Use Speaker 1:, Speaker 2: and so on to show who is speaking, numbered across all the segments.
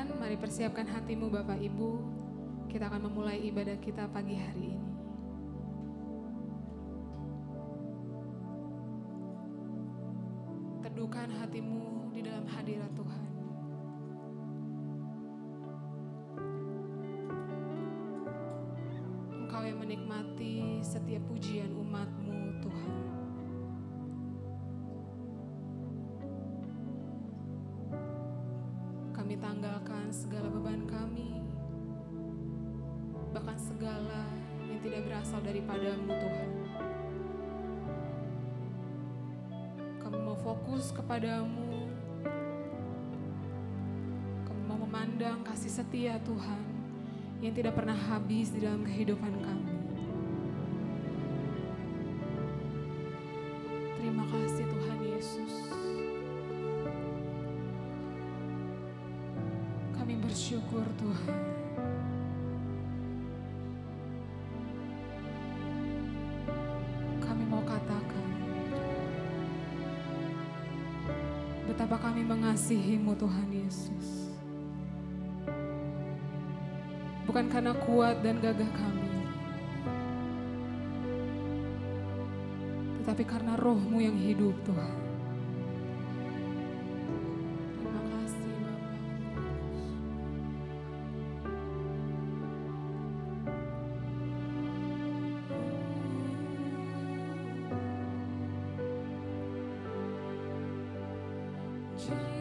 Speaker 1: Tuhan, mari persiapkan hatimu Bapak Ibu. Kita akan memulai ibadah kita pagi hari ini. Teduhkan hatimu di dalam hadirat Tuhan. Engkau yang menikmati setiap pujian umat-Mu Tuhan. Kami tanggalkan segala beban kami, bahkan segala yang tidak berasal daripada-Mu Tuhan. Kami mau fokus kepada-Mu. Kami mau memandang kasih setia Tuhan yang tidak pernah habis di dalam kehidupan kami. Terima kasih Tuhan Yesus. Kami bersyukur Tuhan. Kami mau katakan betapa kami mengasihi-Mu Tuhan Yesus. Bukan karena kuat dan gagah kami, tetapi karena Roh-Mu yang hidup Tuhan.
Speaker 2: Jesus.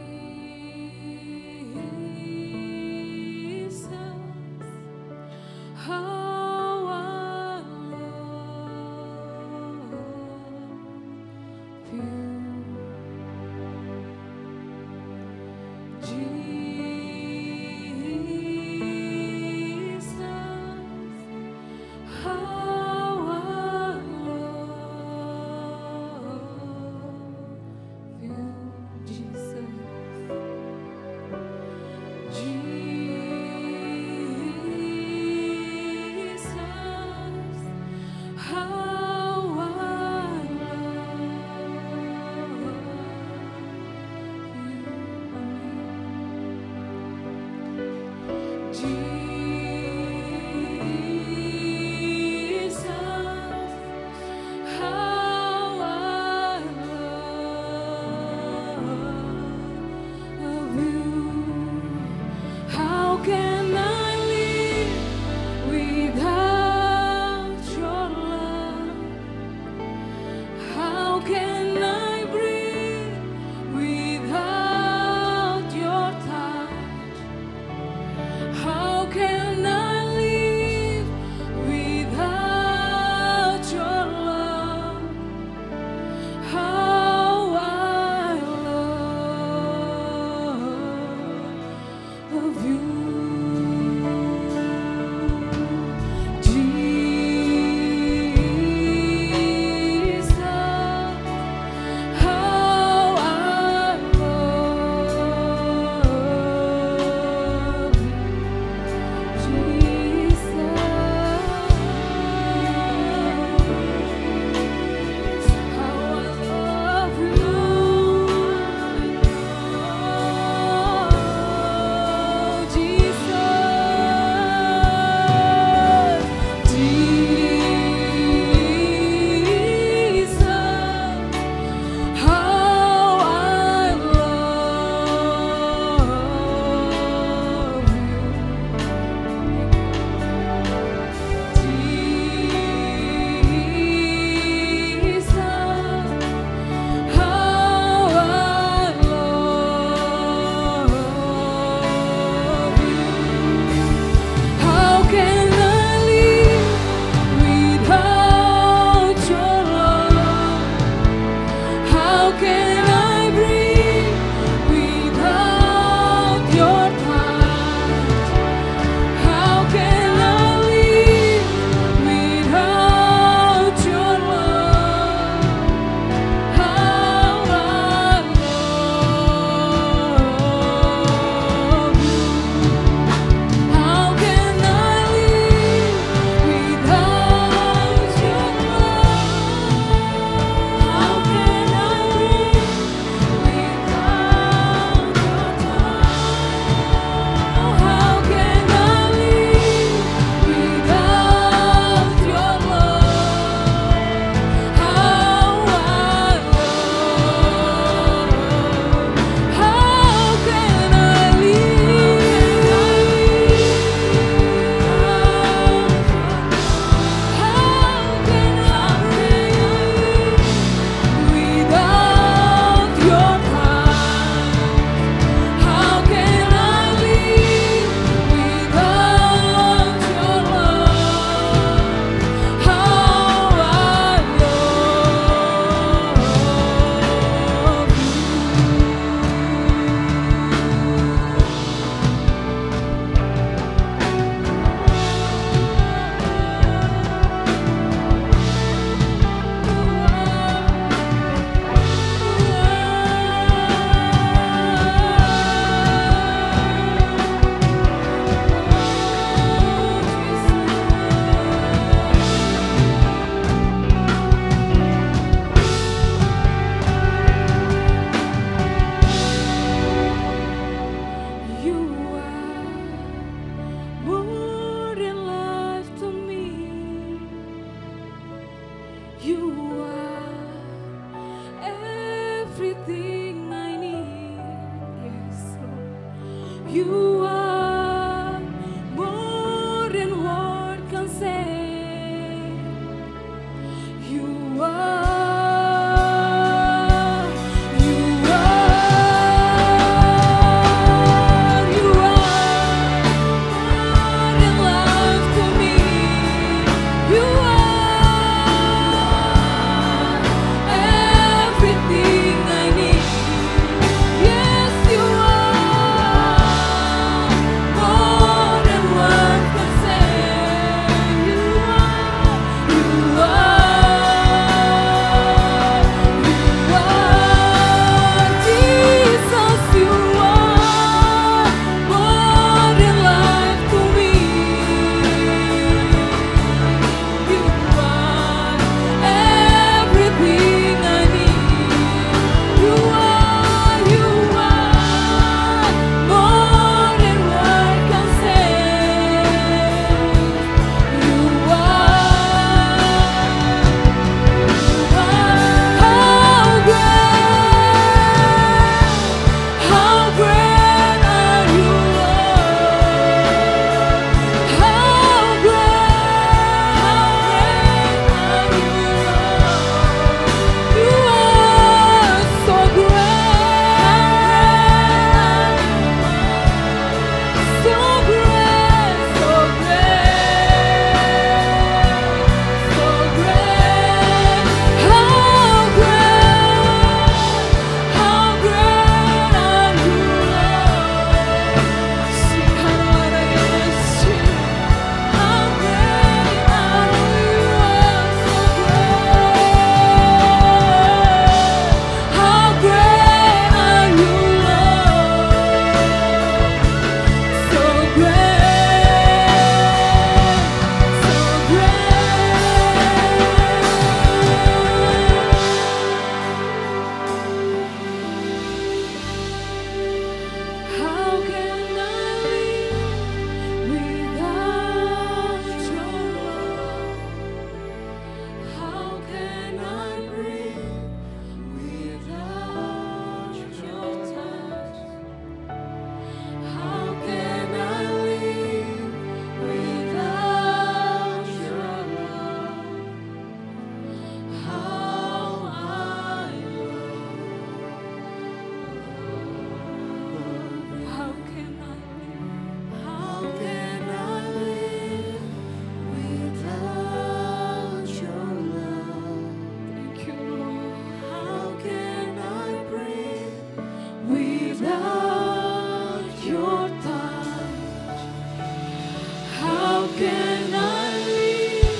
Speaker 1: can I live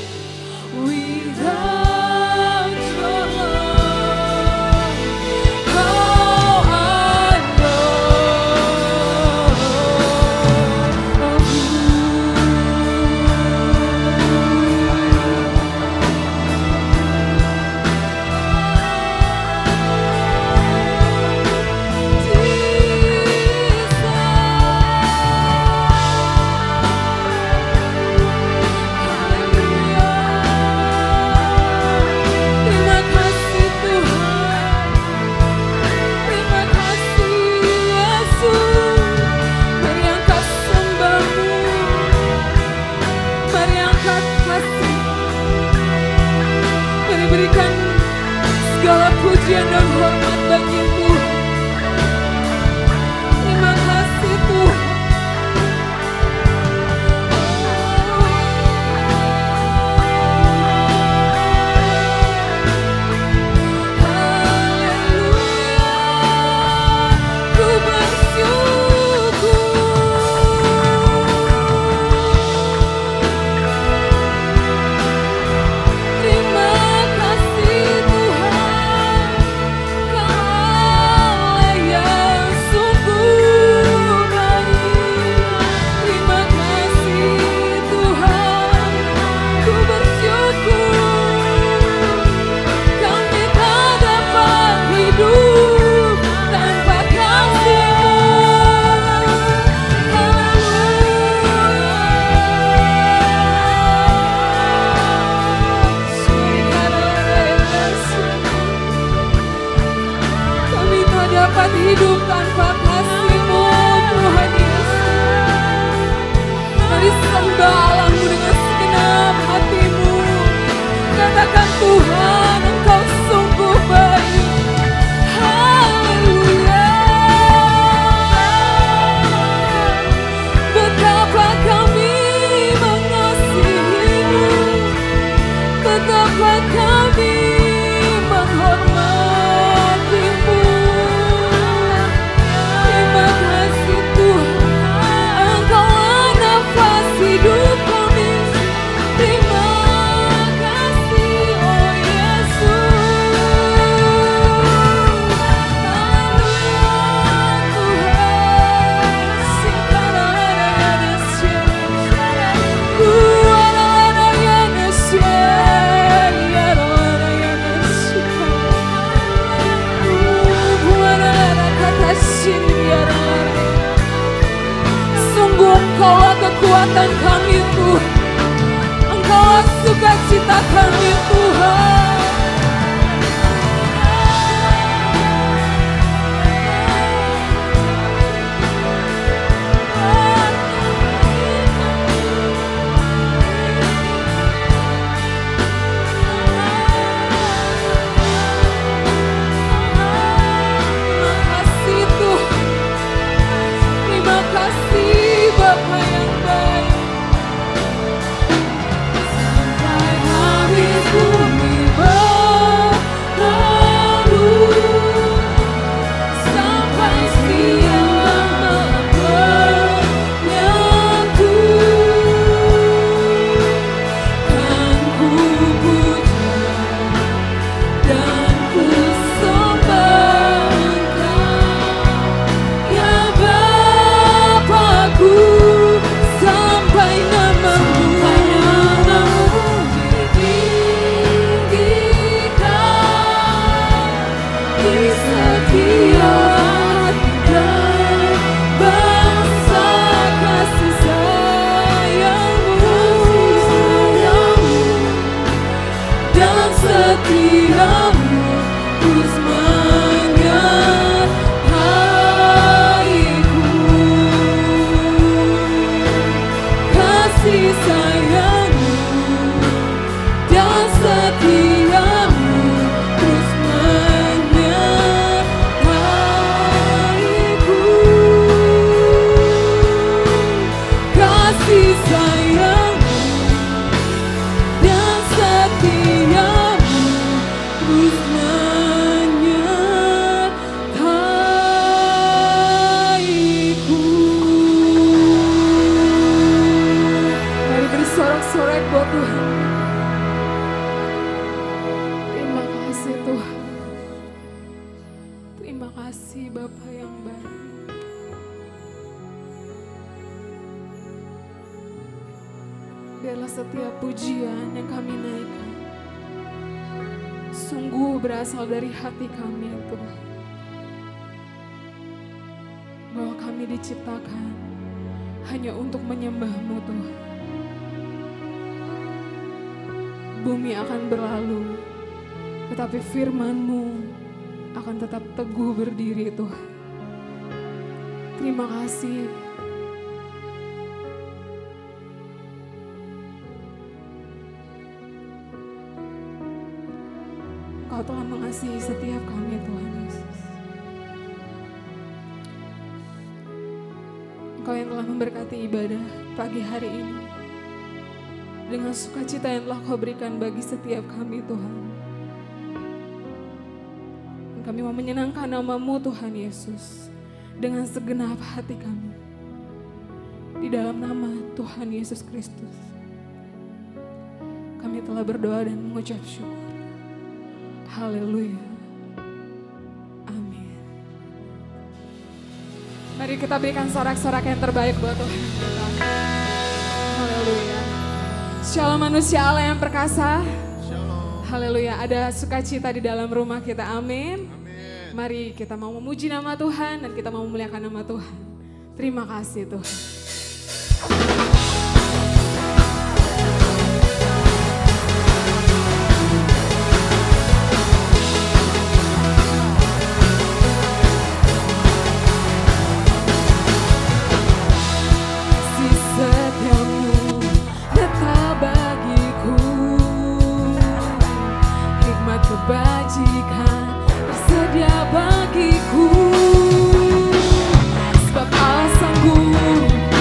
Speaker 1: without your love? How I know of you. Terima kasih Tuhan, terima kasih Yesus. Mari angkat sembahmu, mari angkat kasih, mari berikan segala pujian dan hormat bagi Tuhan. Terima kasih Tuhan. Ku bersyukur. Terima kasih Tuhan, Kau yang sungguh baik. Terima kasih Tuhan, ku bersyukur. Kami tak dapat hidup tanpa kasih-Mu. Kami tak dapat hidup tanpa kasih-Mu, Tuhan Yesus. Mari sembah Allah-Mu dengan segenap hatimu. Katakan Tuhan, Engkau sungguh baik. Haleluya. Betapa kami mengasihi-Mu, betapa kami menghormati-Mu. Terima kasih Tuhan, Engkaulah nafas hidup kami. Terima kasih oh Yesus. Sungguh Engkaulah kekuatan kami Tuhan, Engkaulah sukacita kami Tuhan. Terima kasih Tuhan, terima kasih Bapa yang baik. Sampai habis bumi buat Tuhan. Terima kasih Tuhan. Terima kasih Bapa yang baik. Biarlah setiap pujian yang kami naikkan sungguh berasal dari hati kami Tuhan. Bahwa kami diciptakan hanya untuk menyembah-Mu Tuhan. Bumi akan berlalu, tetapi firman-Mu akan tetap teguh berdiri Tuhan. Terima kasih. Kau telah mengasihi setiap kami Tuhan Yesus. Engkau yang telah memberkati ibadah pagi hari ini dengan sukacita yang telah Kau berikan bagi setiap kami Tuhan. Dan kami mau menyenangkan nama-Mu Tuhan Yesus dengan segenap hati kami. Di dalam nama Tuhan Yesus Kristus kami telah berdoa dan mengucap syukur. Haleluya. Amin. Mari kita berikan sorak-sorak yang terbaik buat Tuhan kita. Haleluya. Shalom manusia Allah yang perkasa. Shalom. Haleluya. Ada sukacita di dalam rumah kita. Amin. Amin. Mari kita mau memuji nama Tuhan dan kita mau memuliakan nama Tuhan. Terima kasih Tuhan. Kebajikan tersedia bagiku, sebab Allah sanggup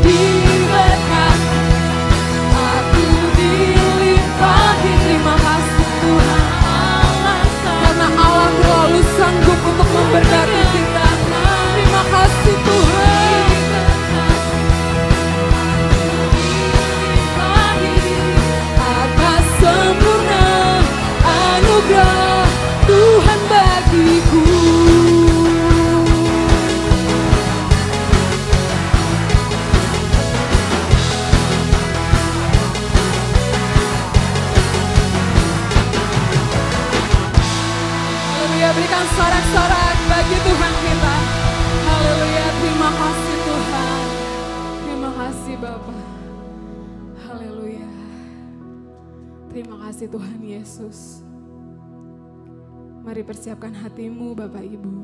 Speaker 1: diberkati, aku dilimpahi. Terima kasih Tuhan, karena Allah selalu sanggup untuk memberkati kita. Terima kasih Tuhan. Atas sempurna anugerah Tuhan bagiku. Haleluya, berikan sorak-sorak bagi Tuhan kita. Haleluya, terima kasih Tuhan. Terima kasih Bapa. Haleluya. Terima kasih Tuhan Yesus. Mari persiapkan hatimu Bapak Ibu.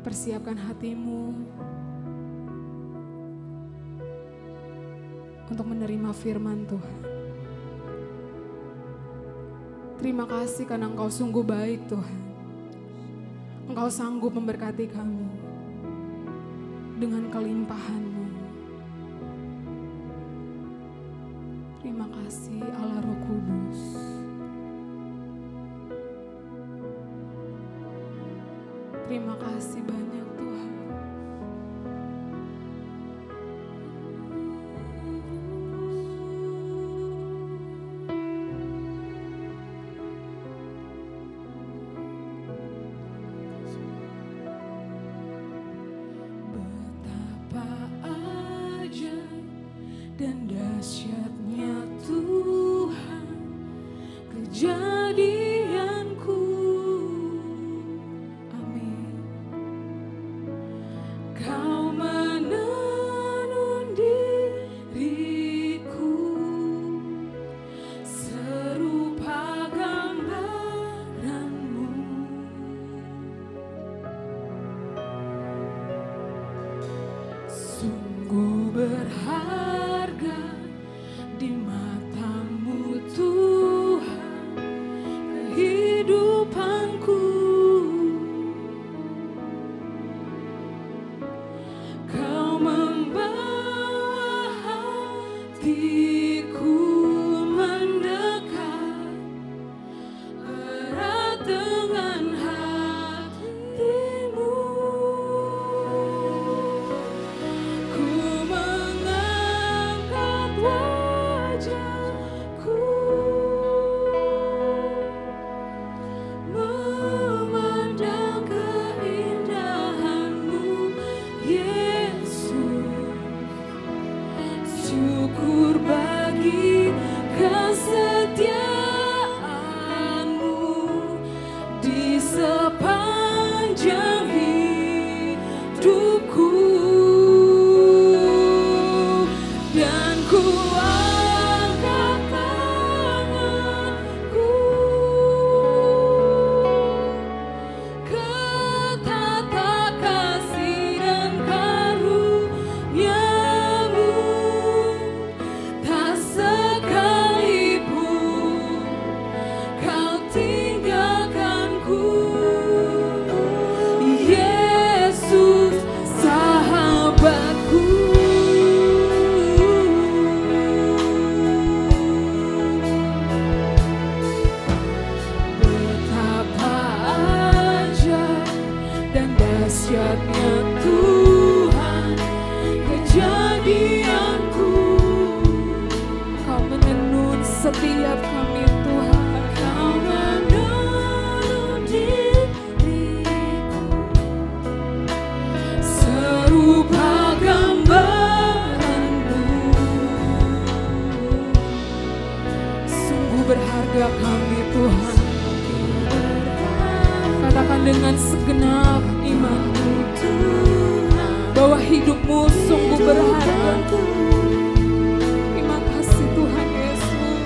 Speaker 1: Persiapkan hatimu untuk menerima firman Tuhan. Terima kasih karena Engkau sungguh baik Tuhan. Engkau sanggup memberkati kami dengan kelimpahan-Mu. Terima kasih Allah Roh Kudus. Terima kasih banyak Tuhan. Dan dahsyatnya Tuhan kejadianku. Amin. Kau menenun diriku serupa gambaran-Mu. Sungguh berharga di mata-Mu Tuhan kehidupanku. Kau membawa hatiku mendekat erat dengan hati-Mu. Ku mengangkat wajahku memandang keindahan-Mu Yesus. Syukur bagi kesetiaan-Mu di sepanjang hidupku. Dan ku angkat tanganku ke tata kasih dan karunia-Mu. Tak sekalipun Kau tinggalkanku, Yesus sahabatku. Betapa ajaib dan dahsyatnya Tuhan kejadianku. Kau menenun setiap kami Tuhan. Kau menenun diriku serupa gambaran-Mu. Sungguh berharga kami Tuhan. Katakan dengan segenap iman-Mu bahwa hidup-Mu sungguh berharga. Terima kasih Tuhan Yesus.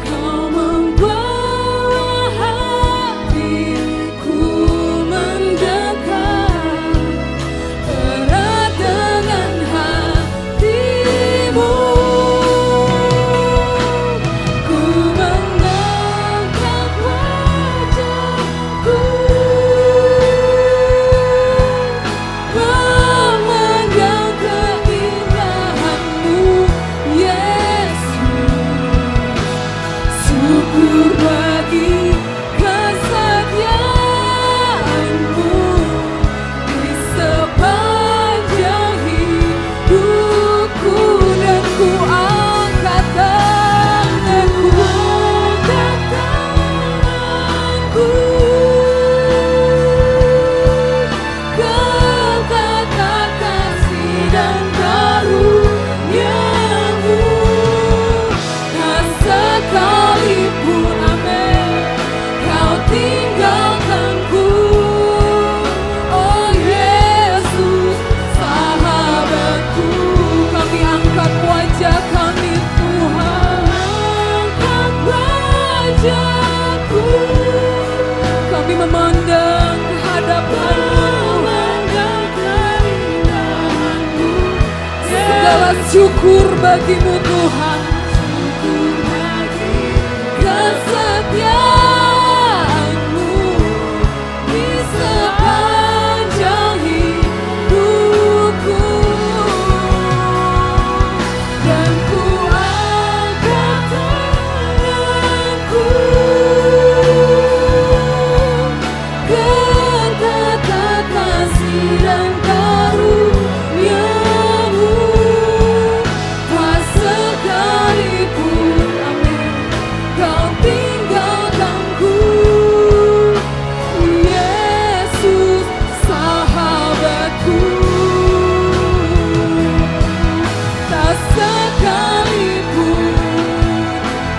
Speaker 1: Kau membawa hatiku mendekat erat dengan hati-Mu. Ku mengangkat syukur bagi kesetiaanmu di sepanjang hidupku, dan ku angkat tanganku, kata kasih dan karuniamu, tak sekalipun amin kau tinggalkanku. Oh Yesus, sahabatku, kami angkat wajah kami Tuhan, angkat wajahku, kami memandang kehadapan-Mu, segala syukur bagimu Tuhan, syukur bagi kesetiaanmu di sepanjang hidupku, dan ku angkat tanganku, kata kasih dan karuniamu, tak sekalipun amin kau tinggalkanku. Yesus, sahabatku, tak sekalipun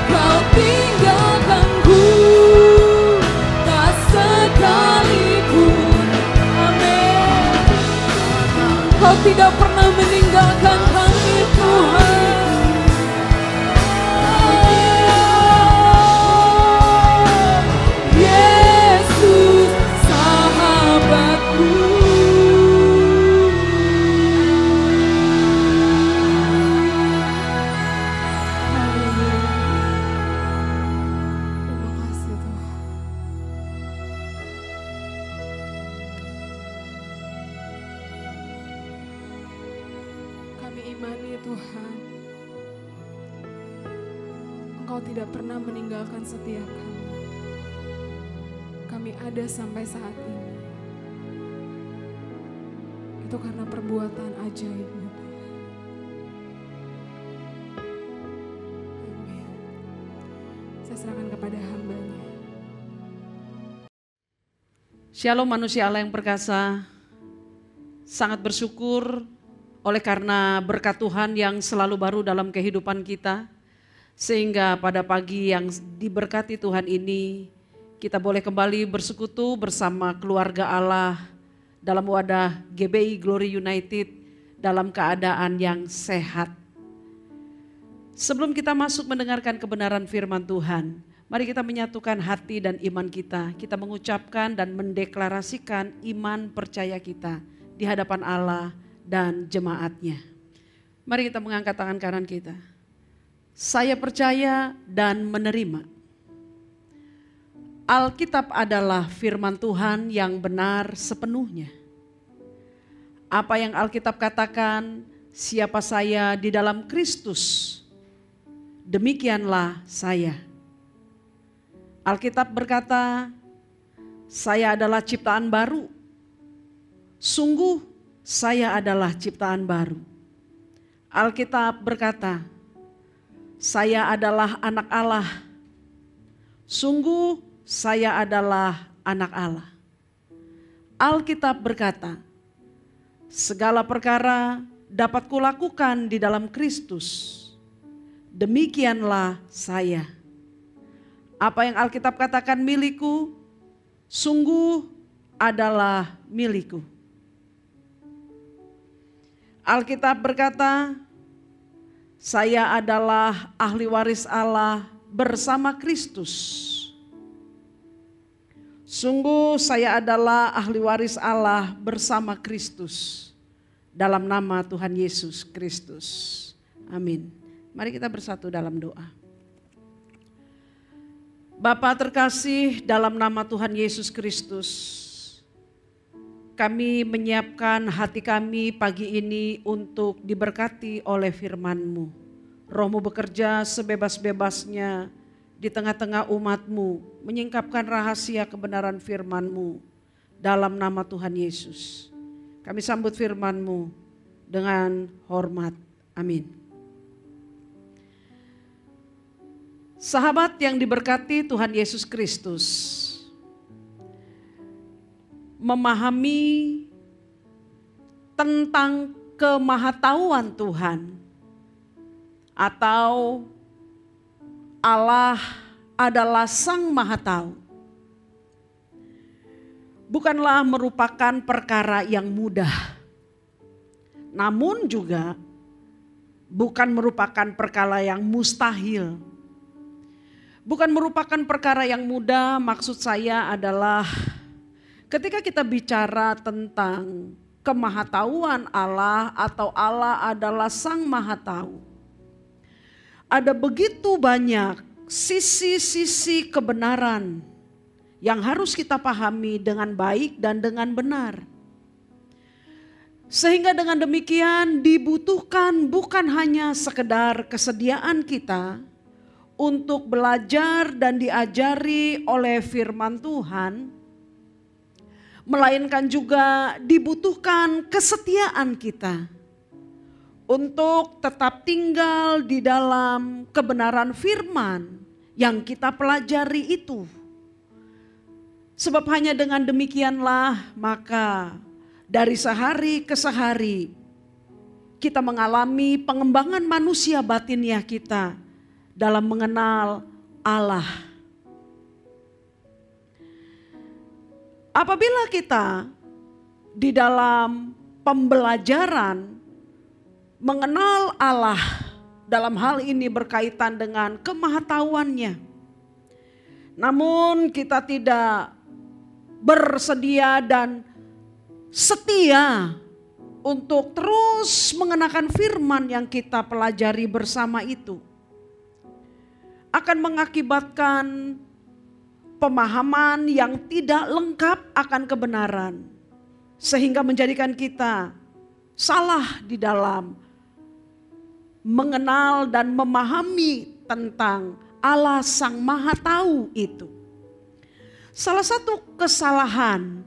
Speaker 1: kau tinggalkanku, tak sekalipun amin kau tidak pernah meninggalkan kami Tuhan. Yesus, sahabatku. Haleluya. Terima kasih Tuhan. Kami imani Tuhan, Engkau tidak pernah meninggalkan setiap kami. Kami ada sampai saat ini. Itu karena perbuatan ajaib-Mu Tuhan. Amin. Saya serahkan kepada hamba-Nya.
Speaker 2: Shalom manusia Allah yang perkasa, sangat bersyukur oleh karena berkat Tuhan yang selalu baru dalam kehidupan kita. Sehingga pada pagi yang diberkati Tuhan ini, kita boleh kembali bersekutu bersama keluarga Allah dalam wadah GBI Glory United dalam keadaan yang sehat. Sebelum kita masuk mendengarkan kebenaran firman Tuhan, mari kita menyatukan hati dan iman kita. Kita mengucapkan dan mendeklarasikan iman percaya kita di hadapan Allah dan jemaatnya. Mari kita mengangkat tangan kanan kita. Saya percaya dan menerima. Alkitab adalah firman Tuhan yang benar sepenuhnya. Apa yang Alkitab katakan, siapa saya di dalam Kristus, demikianlah saya. Alkitab berkata, saya adalah ciptaan baru. Sungguh saya adalah ciptaan baru. Alkitab berkata, saya adalah anak Allah. Sungguh saya adalah anak Allah. Alkitab berkata, segala perkara dapat kulakukan di dalam Kristus. Demikianlah saya. Apa yang Alkitab katakan milikku, sungguh adalah milikku. Alkitab berkata, saya adalah ahli waris Allah bersama Kristus. Sungguh saya adalah ahli waris Allah bersama Kristus. Dalam nama Tuhan Yesus Kristus. Amin. Mari kita bersatu dalam doa. Bapa terkasih, dalam nama Tuhan Yesus Kristus, kami menyiapkan hati kami pagi ini untuk diberkati oleh firman-Mu. Roh-Mu bekerja sebebas-bebasnya di tengah-tengah umat-Mu, menyingkapkan rahasia kebenaran firman-Mu dalam nama Tuhan Yesus. Kami sambut firman-Mu dengan hormat. Amin. Sahabat yang diberkati Tuhan Yesus Kristus, memahami tentang kemahatauan Tuhan atau Allah adalah Sang Maha Tahu bukanlah merupakan perkara yang mudah, namun juga bukan merupakan perkara yang mustahil. Bukan merupakan perkara yang mudah, maksud saya adalah ketika kita bicara tentang kemahatauan Allah atau Allah adalah Sang Maha Tahu, ada begitu banyak sisi-sisi kebenaran yang harus kita pahami dengan baik dan dengan benar. Sehingga dengan demikian dibutuhkan bukan hanya sekedar kesediaan kita untuk belajar dan diajari oleh firman Tuhan, melainkan juga dibutuhkan kesetiaan kita untuk tetap tinggal di dalam kebenaran firman yang kita pelajari itu. Sebab hanya dengan demikianlah maka dari sehari ke sehari kita mengalami pengembangan manusia batiniah kita dalam mengenal Allah. Apabila kita di dalam pembelajaran mengenal Allah, dalam hal ini berkaitan dengan kemahatauannya, namun kita tidak bersedia dan setia untuk terus mengenakan firman yang kita pelajari bersama itu, akan mengakibatkan pemahaman yang tidak lengkap akan kebenaran, sehingga menjadikan kita salah di dalam mengenal dan memahami tentang Allah Sang Maha Tahu itu. Salah satu kesalahan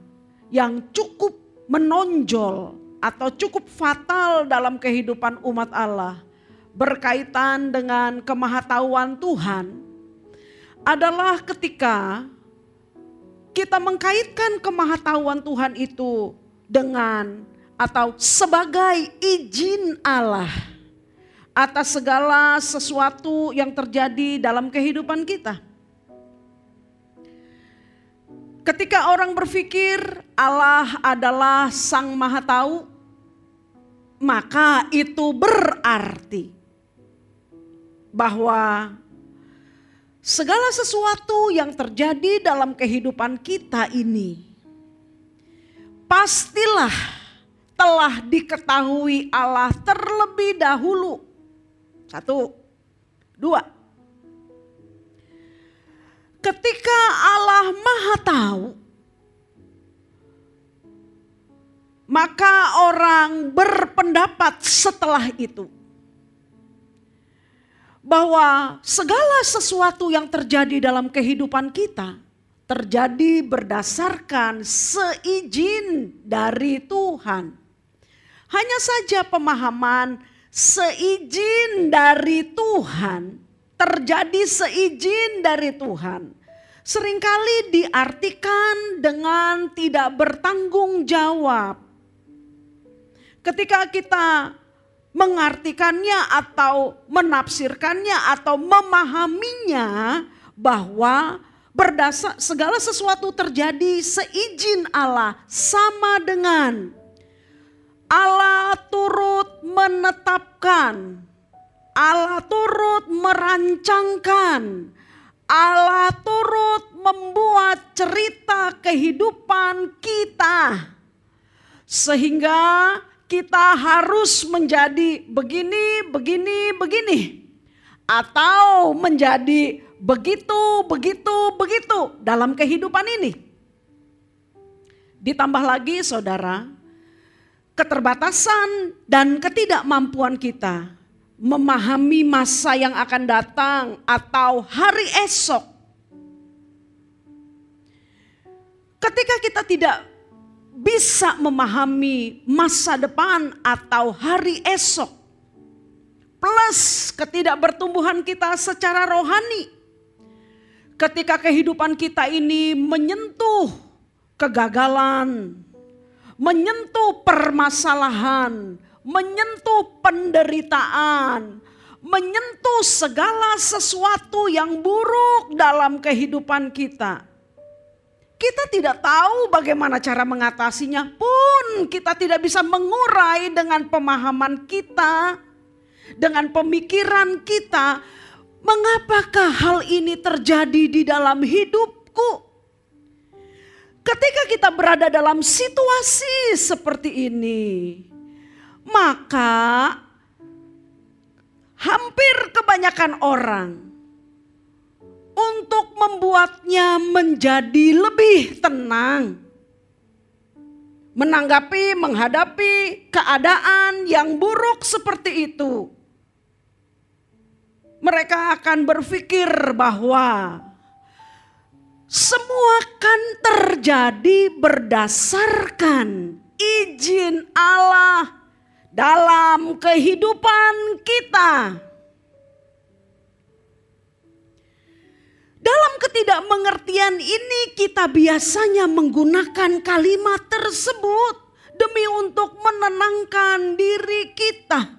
Speaker 2: yang cukup menonjol atau cukup fatal dalam kehidupan umat Allah berkaitan dengan kemahatauan Tuhan adalah ketika kita mengkaitkan kemahatauan Tuhan itu dengan atau sebagai izin Allah atas segala sesuatu yang terjadi dalam kehidupan kita. Ketika orang berpikir Allah adalah Sang Maha Tahu, maka itu berarti bahwa segala sesuatu yang terjadi dalam kehidupan kita ini pastilah telah diketahui Allah terlebih dahulu. 1, 2. Ketika Allah Maha Tahu, maka orang berpendapat setelah itu bahwa segala sesuatu yang terjadi dalam kehidupan kita terjadi berdasarkan seizin dari Tuhan. Hanya saja pemahaman seizin dari Tuhan, terjadi seizin dari Tuhan, seringkali diartikan dengan tidak bertanggung jawab. Ketika kita mengartikannya atau menafsirkannya atau memahaminya bahwa segala sesuatu terjadi seizin Allah, sama dengan Allah turut menetapkan, Allah turut merancangkan, Allah turut membuat cerita kehidupan kita, sehingga kita harus menjadi begini, begini, begini, atau menjadi begitu, begitu, begitu dalam kehidupan ini. Ditambah lagi saudara, keterbatasan dan ketidakmampuan kita memahami masa yang akan datang atau hari esok. Ketika kita tidak bisa memahami masa depan atau hari esok, plus ketidakbertumbuhan kita secara rohani, ketika kehidupan kita ini menyentuh kegagalan, menyentuh permasalahan, menyentuh penderitaan, menyentuh segala sesuatu yang buruk dalam kehidupan kita. Kita tidak tahu bagaimana cara mengatasinya pun kita tidak bisa mengurai dengan pemahaman kita, dengan pemikiran kita. Mengapakah hal ini terjadi di dalam hidupku? Ketika kita berada dalam situasi seperti ini, maka hampir kebanyakan orang untuk membuatnya menjadi lebih tenang, menghadapi keadaan yang buruk seperti itu, mereka akan berpikir bahwa semua kan terjadi berdasarkan izin Allah dalam kehidupan kita. Dalam ketidakmengertian ini kita biasanya menggunakan kalimat tersebut demi untuk menenangkan diri kita.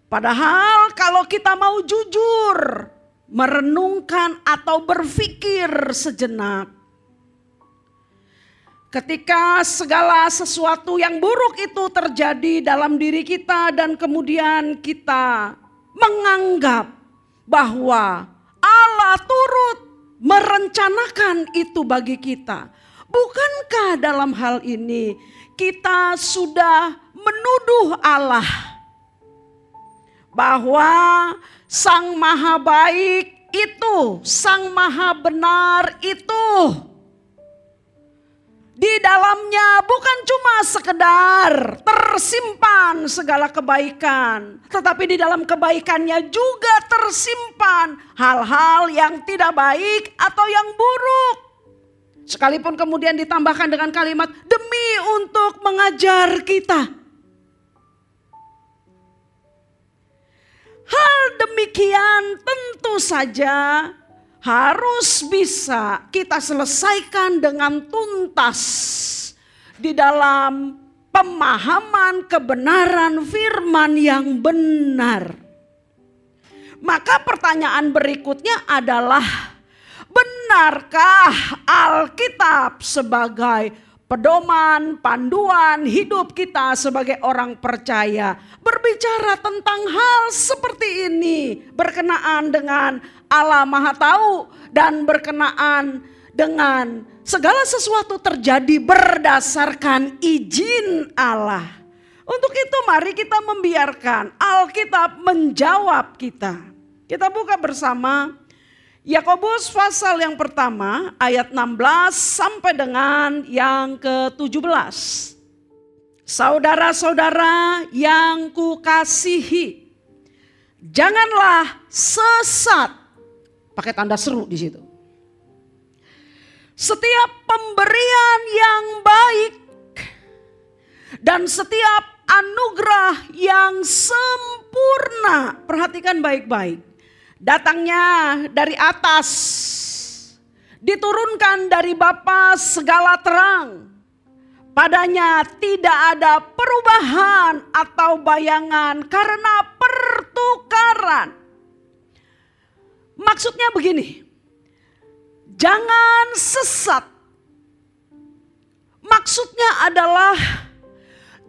Speaker 2: Padahal kalau kita mau jujur, merenungkan atau berpikir sejenak, ketika segala sesuatu yang buruk itu terjadi dalam diri kita dan kemudian kita menganggap bahwa Allah turut merencanakan itu bagi kita. Bukankah dalam hal ini kita sudah menuduh Allah bahwa Sang Maha Baik itu, Sang Maha Benar itu, di dalamnya bukan cuma sekedar tersimpan segala kebaikan, tetapi di dalam kebaikannya juga tersimpan hal-hal yang tidak baik atau yang buruk. Sekalipun kemudian ditambahkan dengan kalimat demi untuk mengajar kita. Hal demikian tentu saja harus bisa kita selesaikan dengan tuntas di dalam pemahaman kebenaran firman yang benar. Maka pertanyaan berikutnya adalah, benarkah Alkitab sebagai pedoman, panduan hidup kita sebagai orang percaya berbicara tentang hal seperti ini, berkenaan dengan Allah Maha Tahu dan berkenaan dengan segala sesuatu terjadi berdasarkan izin Allah. Untuk itu mari kita membiarkan Alkitab menjawab kita. Kita buka bersama Yakobus pasal yang pertama ayat 16 sampai dengan yang ke-17. Saudara-saudara yang kukasihi, janganlah sesat. Pakai tanda seru di situ. Setiap pemberian yang baik dan setiap anugerah yang sempurna, perhatikan baik-baik, datangnya dari atas, diturunkan dari Bapa segala terang. Padanya tidak ada perubahan atau bayangan karena pertukaran. Maksudnya begini, jangan sesat. Maksudnya adalah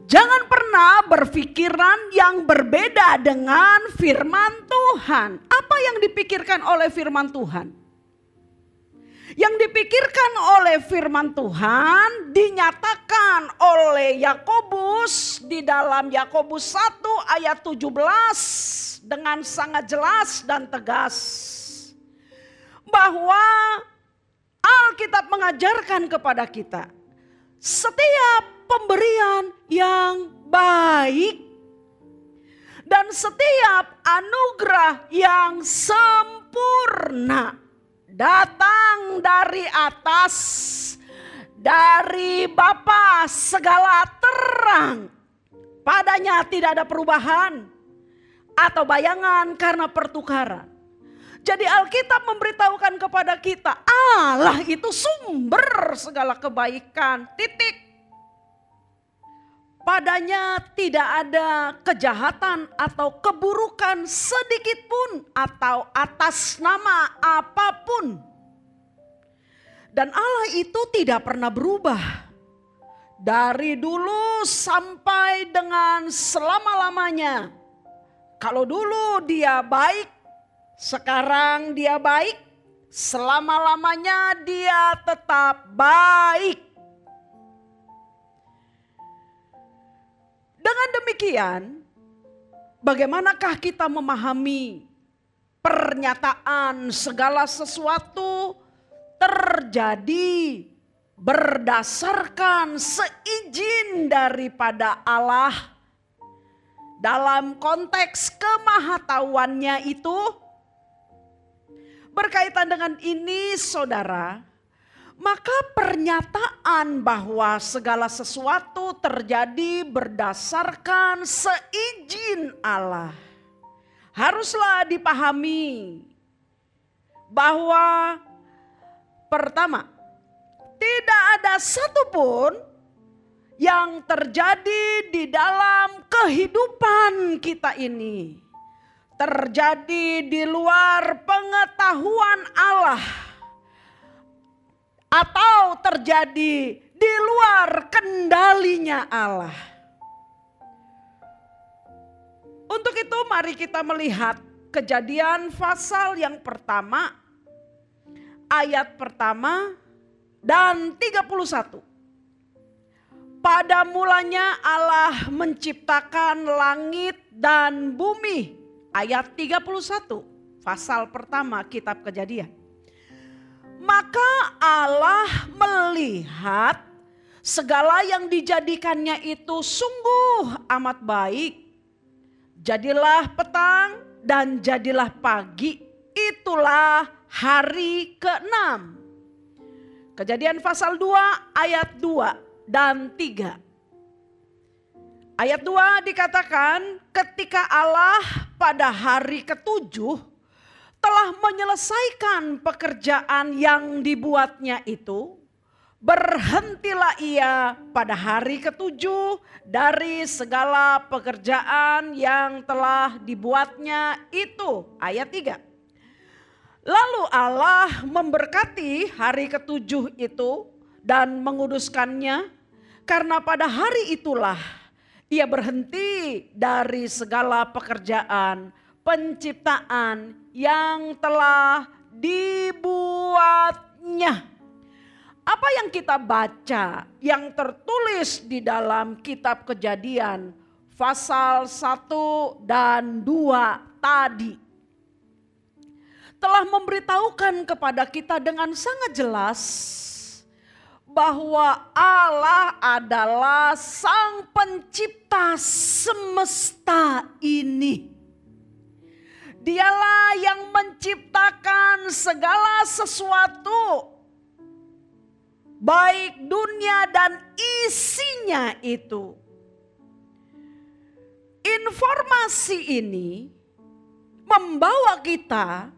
Speaker 2: jangan pernah berpikiran yang berbeda dengan firman Tuhan. Apa yang dipikirkan oleh firman Tuhan? Yang dipikirkan oleh firman Tuhan dinyatakan oleh Yakobus di dalam Yakobus 1 ayat 17 dengan sangat jelas dan tegas. Bahwa Alkitab mengajarkan kepada kita setiap pemberian yang baik dan setiap anugerah yang sempurna datang dari atas, dari Bapa segala terang. Padanya tidak ada perubahan atau bayangan karena pertukaran. Jadi Alkitab memberitahukan kepada kita, Allah itu sumber segala kebaikan, titik. Padanya tidak ada kejahatan atau keburukan sedikit pun atau atas nama apapun. Dan Allah itu tidak pernah berubah. Dari dulu sampai dengan selama-lamanya. Kalau dulu dia baik, sekarang dia baik, selama-lamanya dia tetap baik. Dengan demikian, bagaimanakah kita memahami pernyataan segala sesuatu terjadi berdasarkan seizin daripada Allah dalam konteks kemahatauannya itu? Berkaitan dengan ini saudara, maka pernyataan bahwa segala sesuatu terjadi berdasarkan seizin Allah haruslah dipahami bahwa pertama, tidak ada satupun yang terjadi di dalam kehidupan kita ini terjadi di luar pengetahuan Allah atau terjadi di luar kendalinya Allah. Untuk itu mari kita melihat Kejadian pasal yang pertama, ayat pertama dan 31. Pada mulanya Allah menciptakan langit dan bumi. Ayat 31, pasal pertama kitab Kejadian. Maka Allah melihat segala yang dijadikannya itu sungguh amat baik. Jadilah petang dan jadilah pagi, itulah hari ke-6. Kejadian pasal 2 ayat 2 dan 3. Ayat 2 dikatakan ketika Allah pada hari ke-7 telah menyelesaikan pekerjaan yang dibuatnya itu, berhentilah ia pada hari ke-7 dari segala pekerjaan yang telah dibuatnya itu. Ayat 3. Lalu Allah memberkati hari ke-7 itu dan menguduskannya, karena pada hari itulah ia berhenti dari segala pekerjaan penciptaan yang telah dibuatnya. Apa yang kita baca yang tertulis di dalam kitab Kejadian pasal 1 dan 2 tadi telah memberitahukan kepada kita dengan sangat jelas bahwa Allah adalah Sang Pencipta semesta ini. Dialah yang menciptakan segala sesuatu, baik dunia dan isinya itu. Informasi ini membawa kita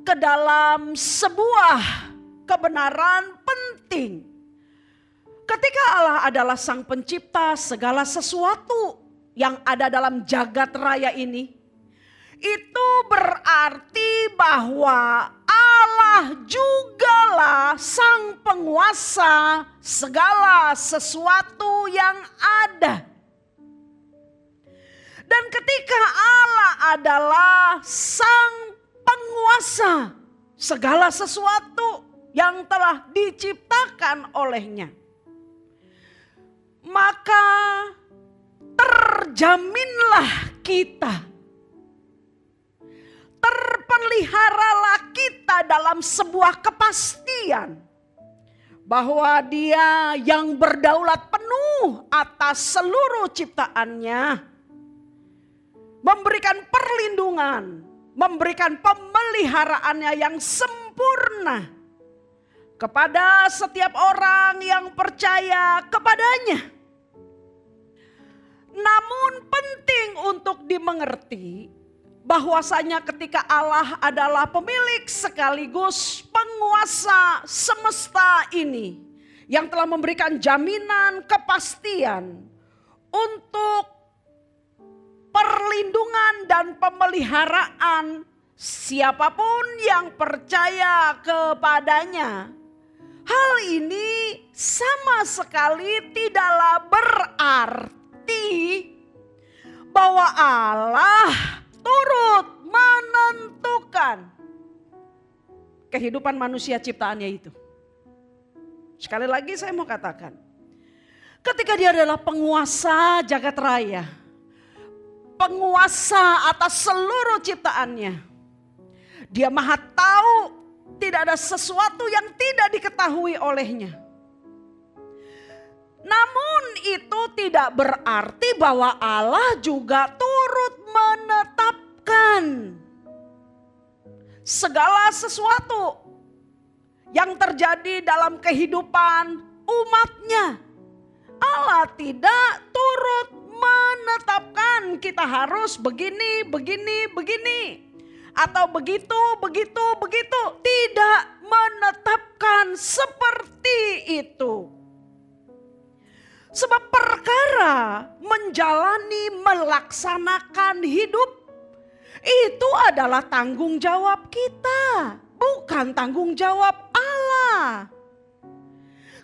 Speaker 2: ke dalam sebuah kebenaran penting. Ketika Allah adalah Sang Pencipta segala sesuatu yang ada dalam jagat raya ini, itu berarti bahwa Allah jugalah Sang Penguasa segala sesuatu yang ada. Dan ketika Allah adalah Sang Penguasa segala sesuatu yang telah diciptakan olehnya, maka terjaminlah kita, terpeliharalah kita dalam sebuah kepastian bahwa Dia yang berdaulat penuh atas seluruh ciptaannya memberikan perlindungan, memberikan pemeliharaannya yang sempurna kepada setiap orang yang percaya kepadanya. Namun penting untuk dimengerti bahwasanya ketika Allah adalah pemilik sekaligus penguasa semesta ini yang telah memberikan jaminan kepastian untuk perlindungan dan pemeliharaan siapapun yang percaya kepadanya. Hal ini sama sekali tidaklah berarti bahwa Allah turut menentukan kehidupan manusia ciptaannya itu. Sekali lagi saya mau katakan, ketika dia adalah penguasa jagat raya, penguasa atas seluruh ciptaannya, dia maha tahu, tidak ada sesuatu yang tidak diketahui olehnya. Namun itu tidak berarti bahwa Allah juga turut menetapkan segala sesuatu yang terjadi dalam kehidupan umatnya. Allah tidak turut menetapkan kita harus begini, begini, begini. Atau begitu, begitu, begitu. Tidak menetapkan seperti itu. Sebab perkara menjalani, melaksanakan hidup itu adalah tanggung jawab kita, bukan tanggung jawab Allah.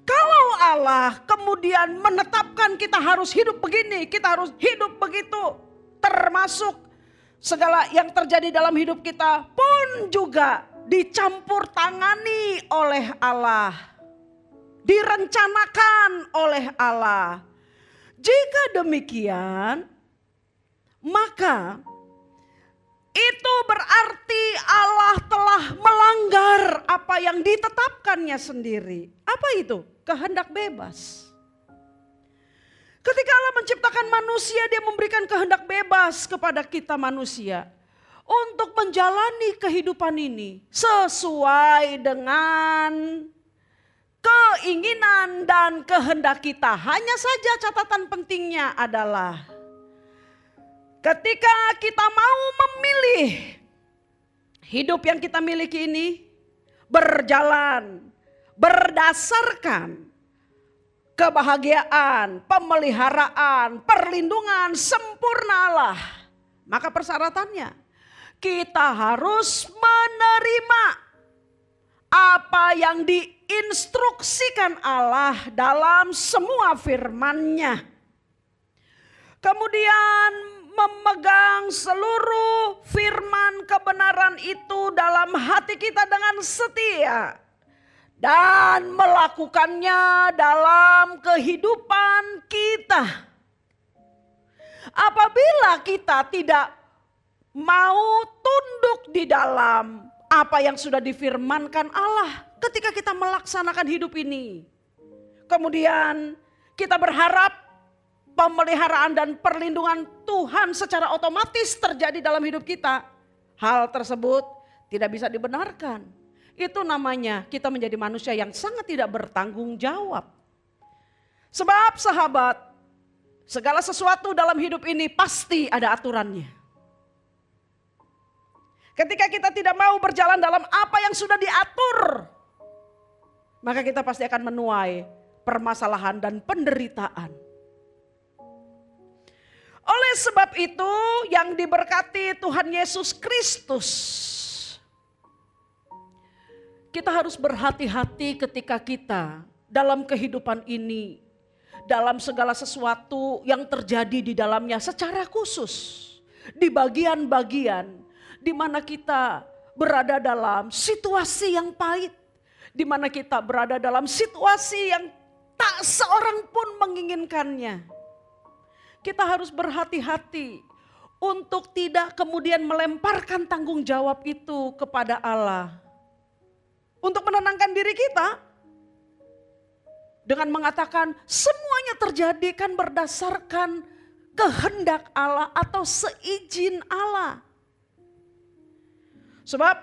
Speaker 2: Kalau Allah kemudian menetapkan kita harus hidup begini, kita harus hidup begitu, termasuk segala yang terjadi dalam hidup kita pun juga dicampur tangani oleh Allah. Direncanakan oleh Allah. Jika demikian, maka itu berarti Allah telah melanggar apa yang ditetapkannya sendiri. Apa itu? Kehendak bebas. Ketika Allah menciptakan manusia, dia memberikan kehendak bebas kepada kita manusia untuk menjalani kehidupan ini sesuai dengan keinginan dan kehendak kita. Hanya saja catatan pentingnya adalah ketika kita mau memilih hidup yang kita miliki ini berjalan berdasarkan kebahagiaan, pemeliharaan, perlindungan sempurna Allah, maka persyaratannya kita harus menerima apa yang diinstruksikan Allah dalam semua firman-Nya. Kemudian memegang seluruh firman kebenaran itu dalam hati kita dengan setia. Dan melakukannya dalam kehidupan kita. Apabila kita tidak mau tunduk di dalam apa yang sudah difirmankan Allah ketika kita melaksanakan hidup ini. Kemudian kita berharap pemeliharaan dan perlindungan Tuhan secara otomatis terjadi dalam hidup kita. Hal tersebut tidak bisa dibenarkan. Itu namanya kita menjadi manusia yang sangat tidak bertanggung jawab. Sebab sahabat, segala sesuatu dalam hidup ini pasti ada aturannya. Ketika kita tidak mau berjalan dalam apa yang sudah diatur, maka kita pasti akan menuai permasalahan dan penderitaan. Oleh sebab itu yang diberkati Tuhan Yesus Kristus, kita harus berhati-hati ketika kita dalam kehidupan ini, dalam segala sesuatu yang terjadi di dalamnya secara khusus, di bagian-bagian di mana kita berada dalam situasi yang pahit, di mana kita berada dalam situasi yang tak seorang pun menginginkannya. Kita harus berhati-hati untuk tidak kemudian melemparkan tanggung jawab itu kepada Allah. Untuk menenangkan diri kita dengan mengatakan semuanya terjadi kan berdasarkan kehendak Allah atau seizin Allah. Sebab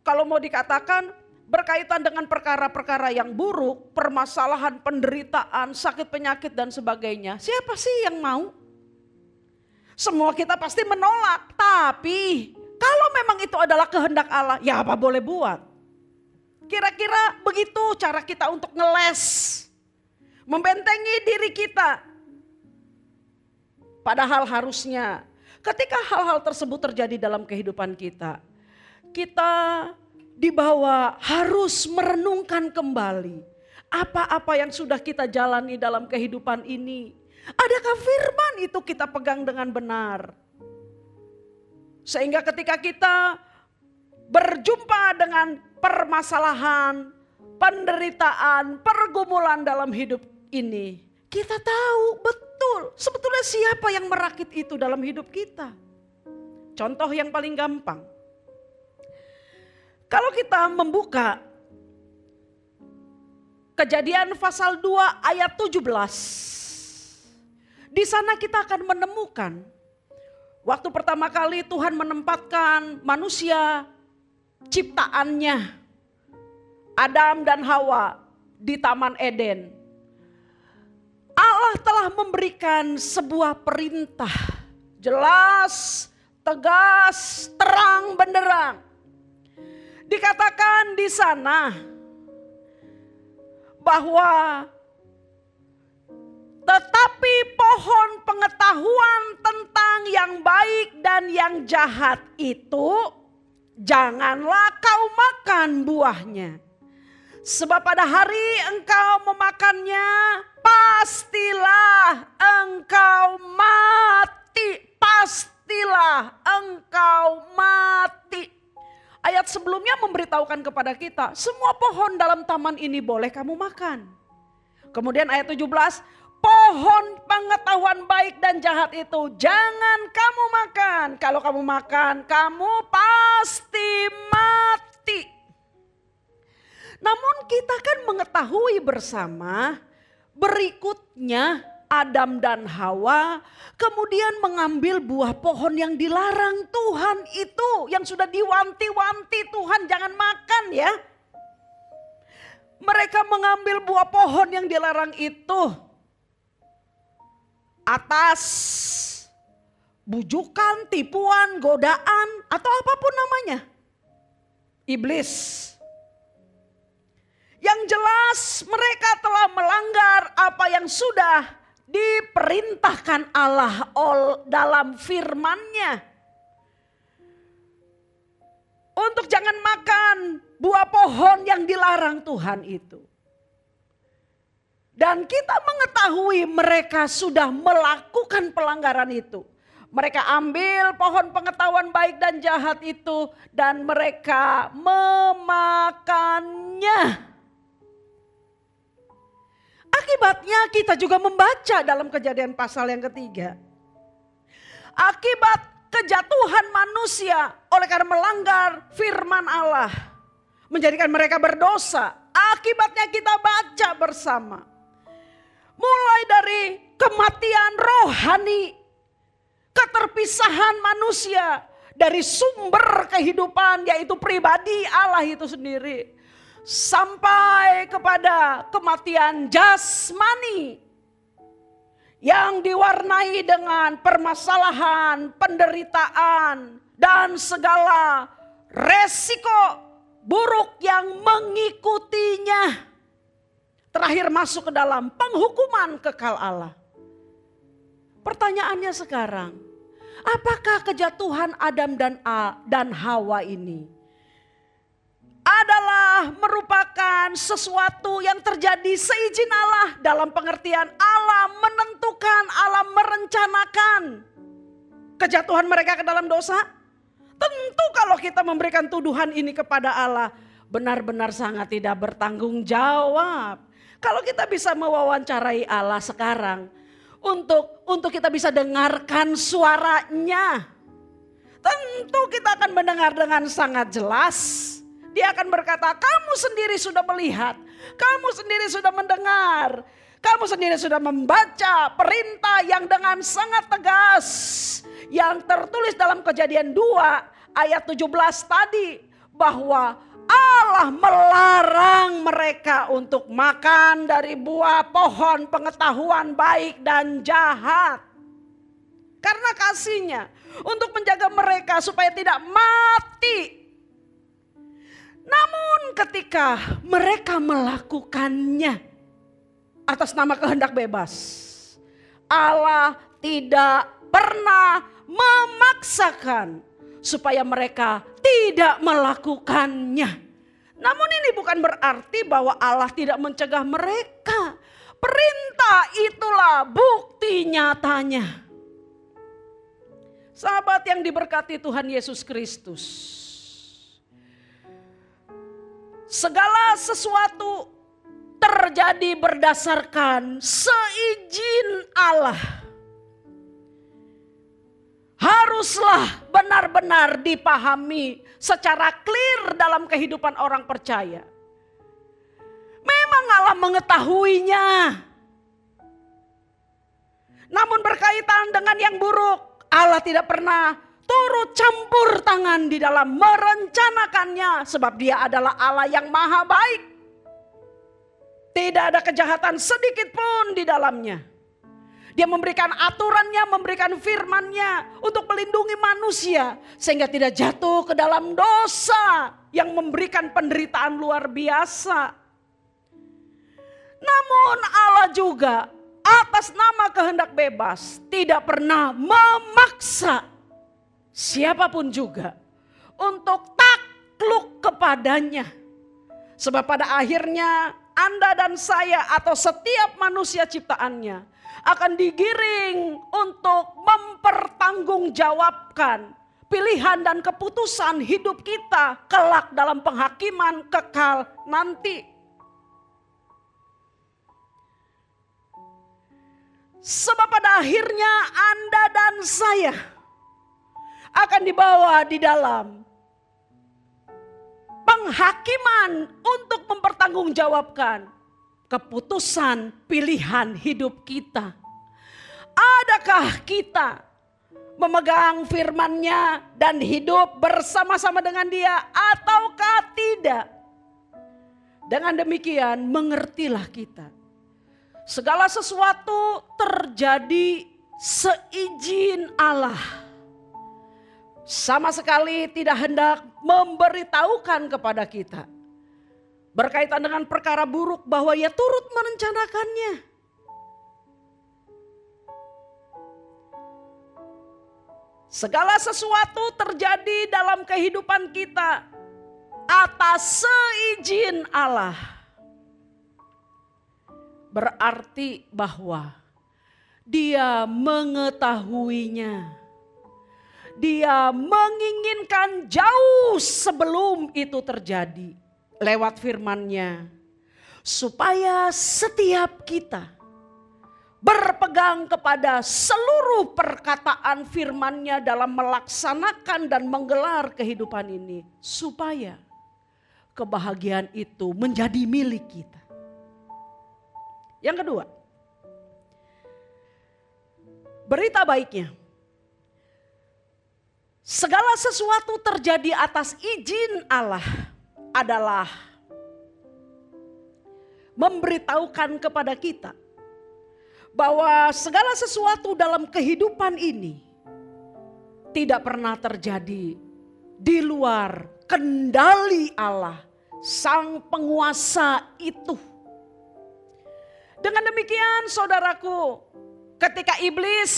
Speaker 2: kalau mau dikatakan berkaitan dengan perkara-perkara yang buruk, permasalahan, penderitaan, sakit penyakit dan sebagainya, siapa sih yang mau? Semua kita pasti menolak, tapi kalau memang itu adalah kehendak Allah, ya apa boleh buat. Kira-kira begitu cara kita untuk ngeles, membentengi diri kita. Padahal harusnya ketika hal-hal tersebut terjadi dalam kehidupan kita, kita dibawa harus merenungkan kembali apa-apa yang sudah kita jalani dalam kehidupan ini. Adakah firman itu kita pegang dengan benar? Sehingga ketika kita berjumpa dengan permasalahan, penderitaan, pergumulan dalam hidup ini, kita tahu betul sebetulnya siapa yang merakit itu dalam hidup kita. Contoh yang paling gampang. Kalau kita membuka Kejadian pasal 2 ayat 17. Di sana kita akan menemukan waktu pertama kali Tuhan menempatkan manusia ciptaannya, Adam dan Hawa di Taman Eden. Allah telah memberikan sebuah perintah jelas, tegas, terang benderang. Dikatakan di sana bahwa tetapi pohon pengetahuan tentang yang baik dan yang jahat itu janganlah kau makan buahnya. Sebab pada hari engkau memakannya pastilah engkau mati. Pastilah engkau mati. Ayat sebelumnya memberitahukan kepada kita, semua pohon dalam taman ini boleh kamu makan. Kemudian ayat 17, pohon pengetahuan baik dan jahat itu jangan kamu makan. Kalau kamu makan, kamu pasti mati. Namun kita kan mengetahui bersama berikutnya Adam dan Hawa kemudian mengambil buah pohon yang dilarang Tuhan itu. Yang sudah diwanti-wanti Tuhan jangan makan ya. Mereka mengambil buah pohon yang dilarang itu atas bujukan, tipuan, godaan atau apapun namanya. Iblis. Yang jelas mereka telah melanggar apa yang sudah diperintahkan Allah dalam firman-Nya. Untuk jangan makan buah pohon yang dilarang Tuhan itu. Dan kita mengetahui mereka sudah melakukan pelanggaran itu. Mereka ambil pohon pengetahuan baik dan jahat itu dan mereka memakannya. Akibatnya kita juga membaca dalam Kejadian pasal yang ketiga. Akibat kejatuhan manusia oleh karena melanggar firman Allah. Menjadikan mereka berdosa. Akibatnya kita baca bersama. Mulai dari kematian rohani. Keterpisahan manusia dari sumber kehidupan yaitu pribadi Allah itu sendiri. Sampai kepada kematian jasmani yang diwarnai dengan permasalahan, penderitaan dan segala resiko buruk yang mengikutinya. Terakhir masuk ke dalam penghukuman kekal Allah. Pertanyaannya sekarang, apakah kejatuhan Adam dan Hawa ini adalah merupakan sesuatu yang terjadi seizin Allah dalam pengertian Allah menentukan, Allah merencanakan kejatuhan mereka ke dalam dosa? Tentu kalau kita memberikan tuduhan ini kepada Allah benar-benar sangat tidak bertanggung jawab. Kalau kita bisa mewawancarai Allah sekarang untuk kita bisa dengarkan suaranya, tentu kita akan mendengar dengan sangat jelas. Dia akan berkata, kamu sendiri sudah melihat, kamu sendiri sudah mendengar. Kamu sendiri sudah membaca perintah yang dengan sangat tegas yang tertulis dalam Kejadian 2 ayat 17 tadi, bahwa Allah melarang mereka untuk makan dari buah pohon pengetahuan baik dan jahat. Karena kasihnya untuk menjaga mereka supaya tidak mati. Namun ketika mereka melakukannya atas nama kehendak bebas, Allah tidak pernah memaksakan supaya mereka tidak melakukannya. Namun ini bukan berarti bahwa Allah tidak mencegah mereka. Perintah itulah bukti nyatanya. Sahabat yang diberkati Tuhan Yesus Kristus, segala sesuatu terjadi berdasarkan seizin Allah. Haruslah benar-benar dipahami secara clear dalam kehidupan orang percaya. Memang Allah mengetahuinya. Namun berkaitan dengan yang buruk, Allah tidak pernah turut campur tangan di dalam merencanakannya. Sebab Dia adalah Allah yang maha baik. Tidak ada kejahatan sedikit pun di dalamnya. Dia memberikan aturannya, memberikan firman-Nya untuk melindungi manusia sehingga tidak jatuh ke dalam dosa yang memberikan penderitaan luar biasa. Namun Allah juga atas nama kehendak bebas tidak pernah memaksa siapapun juga untuk takluk kepadanya. Sebab pada akhirnya Anda dan saya atau setiap manusia ciptaannya akan digiring untuk mempertanggungjawabkan pilihan dan keputusan hidup kita kelak dalam penghakiman kekal nanti. Sebab pada akhirnya Anda dan saya akan dibawa di dalam penghakiman untuk mempertanggungjawabkan keputusan pilihan hidup kita. Adakah kita memegang firman-Nya dan hidup bersama-sama dengan Dia ataukah tidak? Dengan demikian mengertilah kita. Segala sesuatu terjadi seizin Allah. Sama sekali tidak hendak memberitahukan kepada kita berkaitan dengan perkara buruk bahwa Ia turut merencanakannya. Segala sesuatu terjadi dalam kehidupan kita atas seizin Allah. Berarti bahwa Dia mengetahuinya. Dia menginginkan jauh sebelum itu terjadi. Lewat firman-Nya, supaya setiap kita berpegang kepada seluruh perkataan firman-Nya dalam melaksanakan dan menggelar kehidupan ini, supaya kebahagiaan itu menjadi milik kita. Yang kedua, berita baiknya, segala sesuatu terjadi atas izin Allah adalah memberitahukan kepada kita bahwa segala sesuatu dalam kehidupan ini tidak pernah terjadi di luar kendali Allah, Sang Penguasa itu. Dengan demikian saudaraku, ketika iblis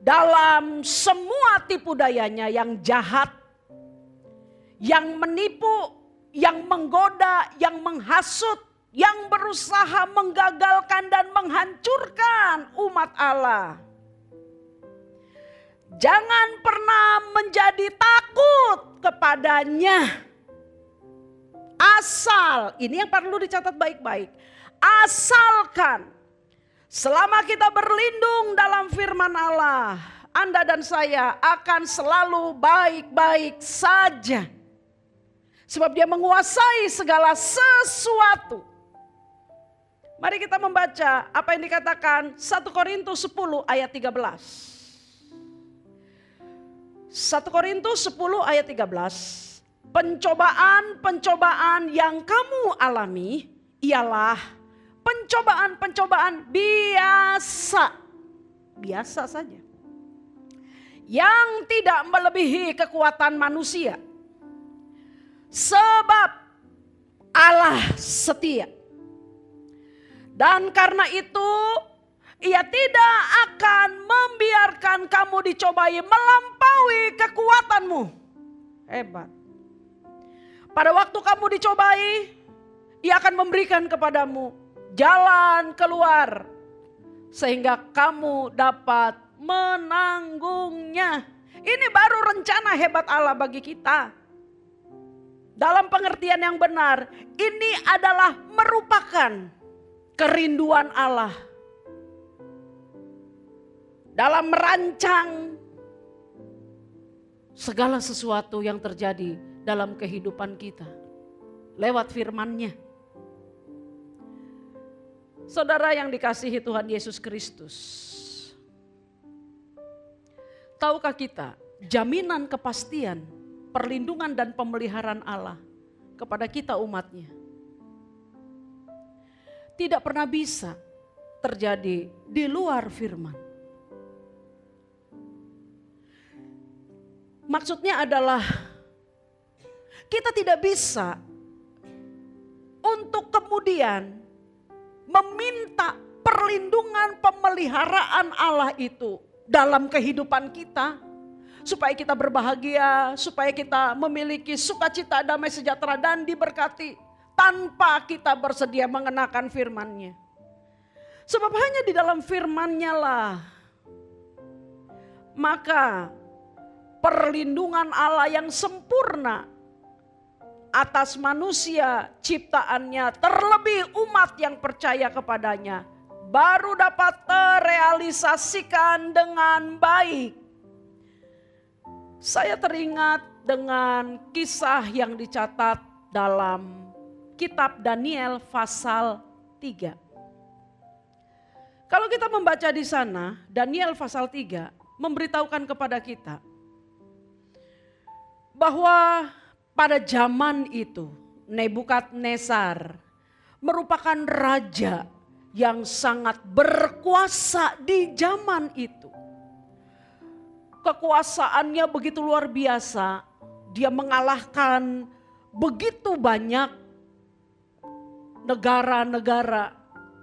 Speaker 2: dalam semua tipu dayanya yang jahat, yang menipu, yang menggoda, yang menghasut, yang berusaha menggagalkan dan menghancurkan umat Allah. Jangan pernah menjadi takut kepadanya. Asal, ini yang perlu dicatat baik-baik. Asalkan selama kita berlindung dalam firman Allah, Anda dan saya akan selalu baik-baik saja. Sebab Dia menguasai segala sesuatu. Mari kita membaca apa yang dikatakan 1 Korintus 10 ayat 13. 1 Korintus 10 ayat 13. Pencobaan-pencobaan yang kamu alami ialah pencobaan-pencobaan biasa. Biasa saja. Yang tidak melebihi kekuatan manusia. Sebab Allah setia. Dan karena itu Ia tidak akan membiarkan kamu dicobai melampaui kekuatanmu. Hebat. Pada waktu kamu dicobai, Ia akan memberikan kepadamu jalan keluar. Sehingga kamu dapat menanggungnya. Ini baru rencana hebat Allah bagi kita. Dalam pengertian yang benar, ini adalah merupakan kerinduan Allah dalam merancang segala sesuatu yang terjadi dalam kehidupan kita lewat firman-Nya. Saudara yang dikasihi Tuhan Yesus Kristus, tahukah kita jaminan kepastian, perlindungan dan pemeliharaan Allah kepada kita umat-Nya tidak pernah bisa terjadi di luar firman. Maksudnya adalah kita tidak bisa untuk kemudian meminta perlindungan pemeliharaan Allah itu dalam kehidupan kita. Supaya kita berbahagia, supaya kita memiliki sukacita, damai sejahtera dan diberkati. Tanpa kita bersedia mengenakan firman-Nya. Sebab hanya di dalam firman-Nya lah. Maka perlindungan Allah yang sempurna atas manusia ciptaannya, terlebih umat yang percaya kepadanya, baru dapat terrealisasikan dengan baik. Saya teringat dengan kisah yang dicatat dalam kitab Daniel pasal 3. Kalau kita membaca di sana, Daniel pasal 3 memberitahukan kepada kita bahwa pada zaman itu Nebukadnezar merupakan raja yang sangat berkuasa di zaman itu. Kekuasaannya begitu luar biasa, dia mengalahkan begitu banyak negara-negara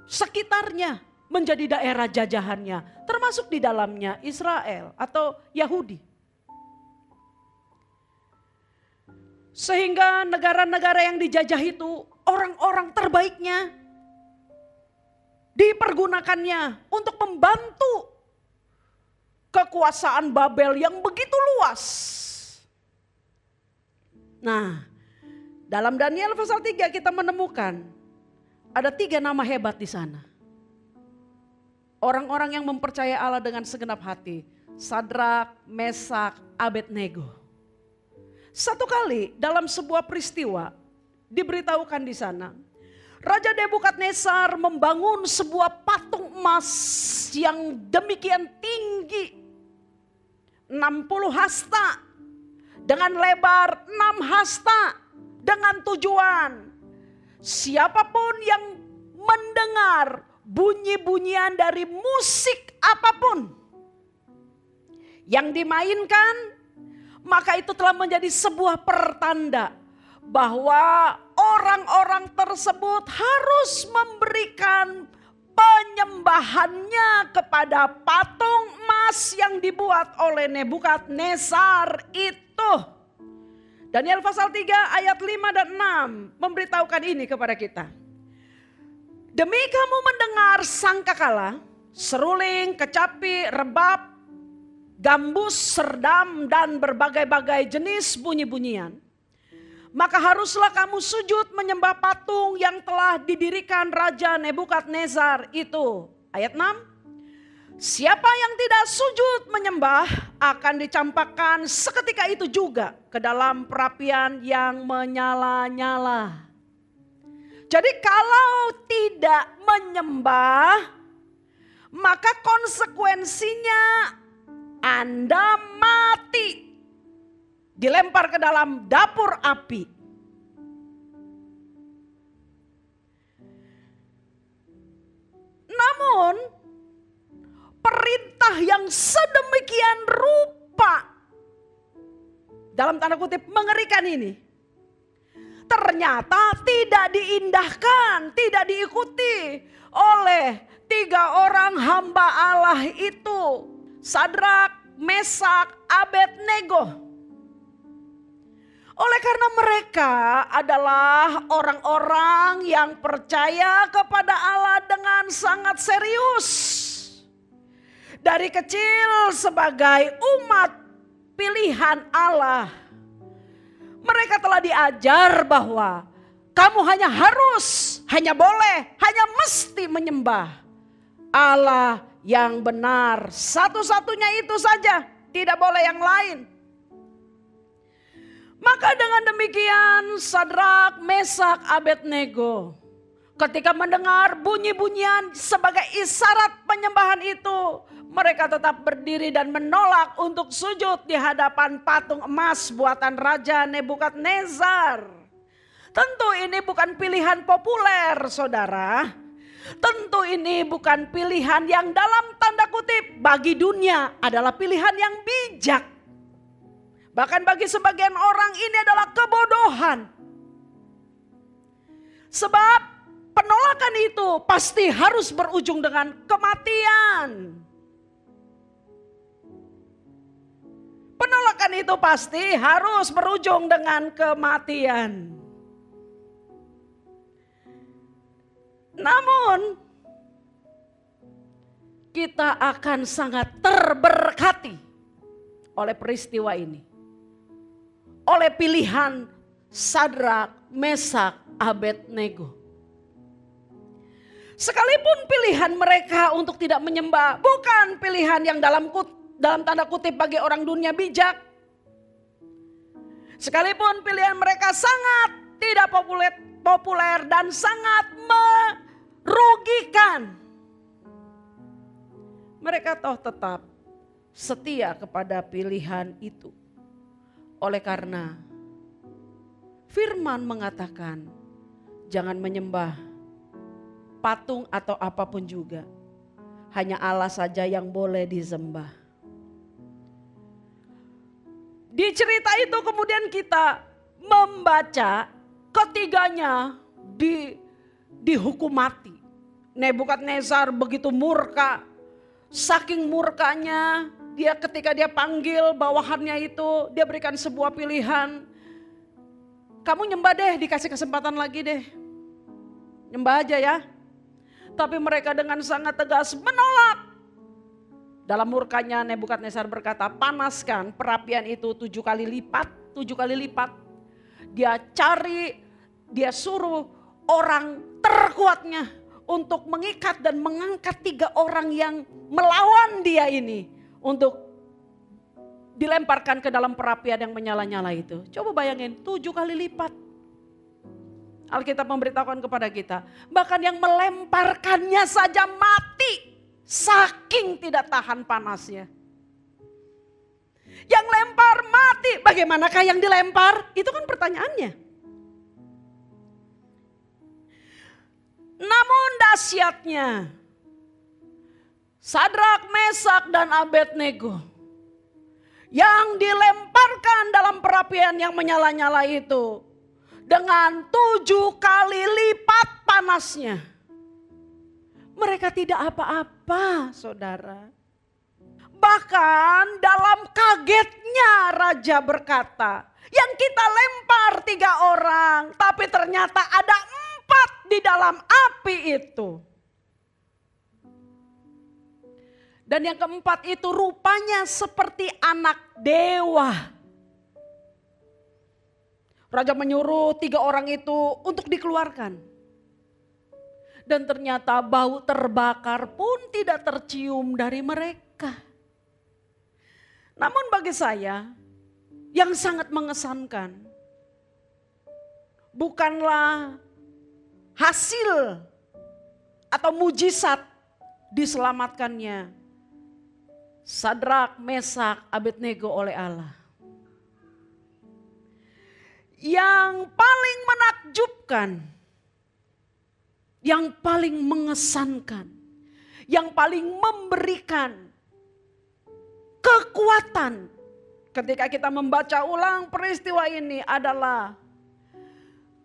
Speaker 2: sekitarnya menjadi daerah jajahannya, termasuk di dalamnya Israel atau Yahudi. Sehingga negara-negara yang dijajah itu orang-orang terbaiknya dipergunakannya untuk membantu kekuasaan Babel yang begitu luas. Nah, dalam Daniel pasal 3 kita menemukan ada 3 nama hebat di sana. Orang-orang yang mempercayai Allah dengan segenap hati. Sadrak, Mesak, Abednego. Satu kali dalam sebuah peristiwa diberitahukan di sana. Raja Nebukadnezar membangun sebuah patung emas yang demikian tinggi. 60 hasta dengan lebar 6 hasta dengan tujuan siapapun yang mendengar bunyi-bunyian dari musik apapun yang dimainkan, maka itu telah menjadi sebuah pertanda bahwa orang-orang tersebut harus memberikan penyembahannya kepada patung emas yang dibuat oleh Nebukadnezar itu. Daniel pasal 3 ayat 5 dan 6 memberitahukan ini kepada kita. Demi kamu mendengar sangkakala, seruling, kecapi, rebab, gambus, serdam dan berbagai-bagai jenis bunyi-bunyian, maka haruslah kamu sujud menyembah patung yang telah didirikan Raja Nebukadnezar itu. Ayat 6. Siapa yang tidak sujud menyembah akan dicampakkan seketika itu juga ke dalam perapian yang menyala-nyala.
Speaker 3: Jadi kalau tidak menyembah, maka konsekuensinya Anda mati. Dilempar ke dalam dapur api. Namun perintah yang sedemikian rupa, dalam tanda kutip mengerikan ini, ternyata tidak diindahkan, tidak diikuti oleh 3 orang hamba Allah itu. Sadrak, Mesak, Abednego. Oleh karena mereka adalah orang-orang yang percaya kepada Allah dengan sangat serius. Dari kecil sebagai umat pilihan Allah, mereka telah diajar bahwa kamu hanya harus, hanya boleh, hanya mesti menyembah Allah yang benar. Satu-satunya itu saja, tidak boleh yang lain. Maka dengan demikian Sadrak, Mesak, Abednego ketika mendengar bunyi-bunyian sebagai isyarat penyembahan itu, mereka tetap berdiri dan menolak untuk sujud di hadapan patung emas buatan Raja Nebukadnezar. Tentu ini bukan pilihan populer, saudara. Tentu ini bukan pilihan yang dalam tanda kutip bagi dunia adalah pilihan yang bijak. Bahkan bagi sebagian orang ini adalah kebodohan. Sebab penolakan itu pasti harus berujung dengan kematian. Penolakan itu pasti harus berujung dengan kematian. Namun kita akan sangat terberkati oleh peristiwa ini. Oleh pilihan Sadrak, Mesak, Abednego. Sekalipun pilihan mereka untuk tidak menyembah bukan pilihan yang dalam tanda kutip bagi orang dunia bijak. Sekalipun pilihan mereka sangat tidak populer dan sangat merugikan, mereka toh tetap setia kepada pilihan itu. Oleh karena firman mengatakan jangan menyembah patung atau apapun juga. Hanya Allah saja yang boleh disembah. Di cerita itu kemudian kita membaca ketiganya dihukum mati. Nebukadnezar begitu murka. Saking murkanya ketika dia panggil bawahannya itu, dia berikan sebuah pilihan. Kamu nyembah deh, dikasih kesempatan lagi deh. Nyembah aja ya. Tapi mereka dengan sangat tegas menolak. Dalam murkanya Nebukadnezar berkata, panaskan perapian itu 7 kali lipat. 7 kali lipat. Dia suruh orang terkuatnya untuk mengikat dan mengangkat 3 orang yang melawan dia ini. Untuk dilemparkan ke dalam perapian yang menyala-nyala itu. Coba bayangin 7 kali lipat. Alkitab memberitahukan kepada kita. Bahkan yang melemparkannya saja mati. Saking tidak tahan panasnya. Yang lempar mati. Bagaimanakah yang dilempar? Itu kan pertanyaannya. Namun dahsyatnya, Sadrak, Mesak, dan Abednego yang dilemparkan dalam perapian yang menyala-nyala itu dengan 7 kali lipat panasnya. Mereka tidak apa-apa, saudara. Bahkan dalam kagetnya raja berkata, yang kita lempar 3 orang, tapi ternyata ada 4 di dalam api itu. Dan yang keempat itu rupanya seperti anak dewa. Raja menyuruh 3 orang itu untuk dikeluarkan. Dan ternyata bau terbakar pun tidak tercium dari mereka. Namun bagi saya yang sangat mengesankan bukanlah hasil atau mujizat diselamatkannya Sadrak, Mesak, Abednego oleh Allah. Yang paling menakjubkan, yang paling mengesankan, yang paling memberikan kekuatan ketika kita membaca ulang peristiwa ini adalah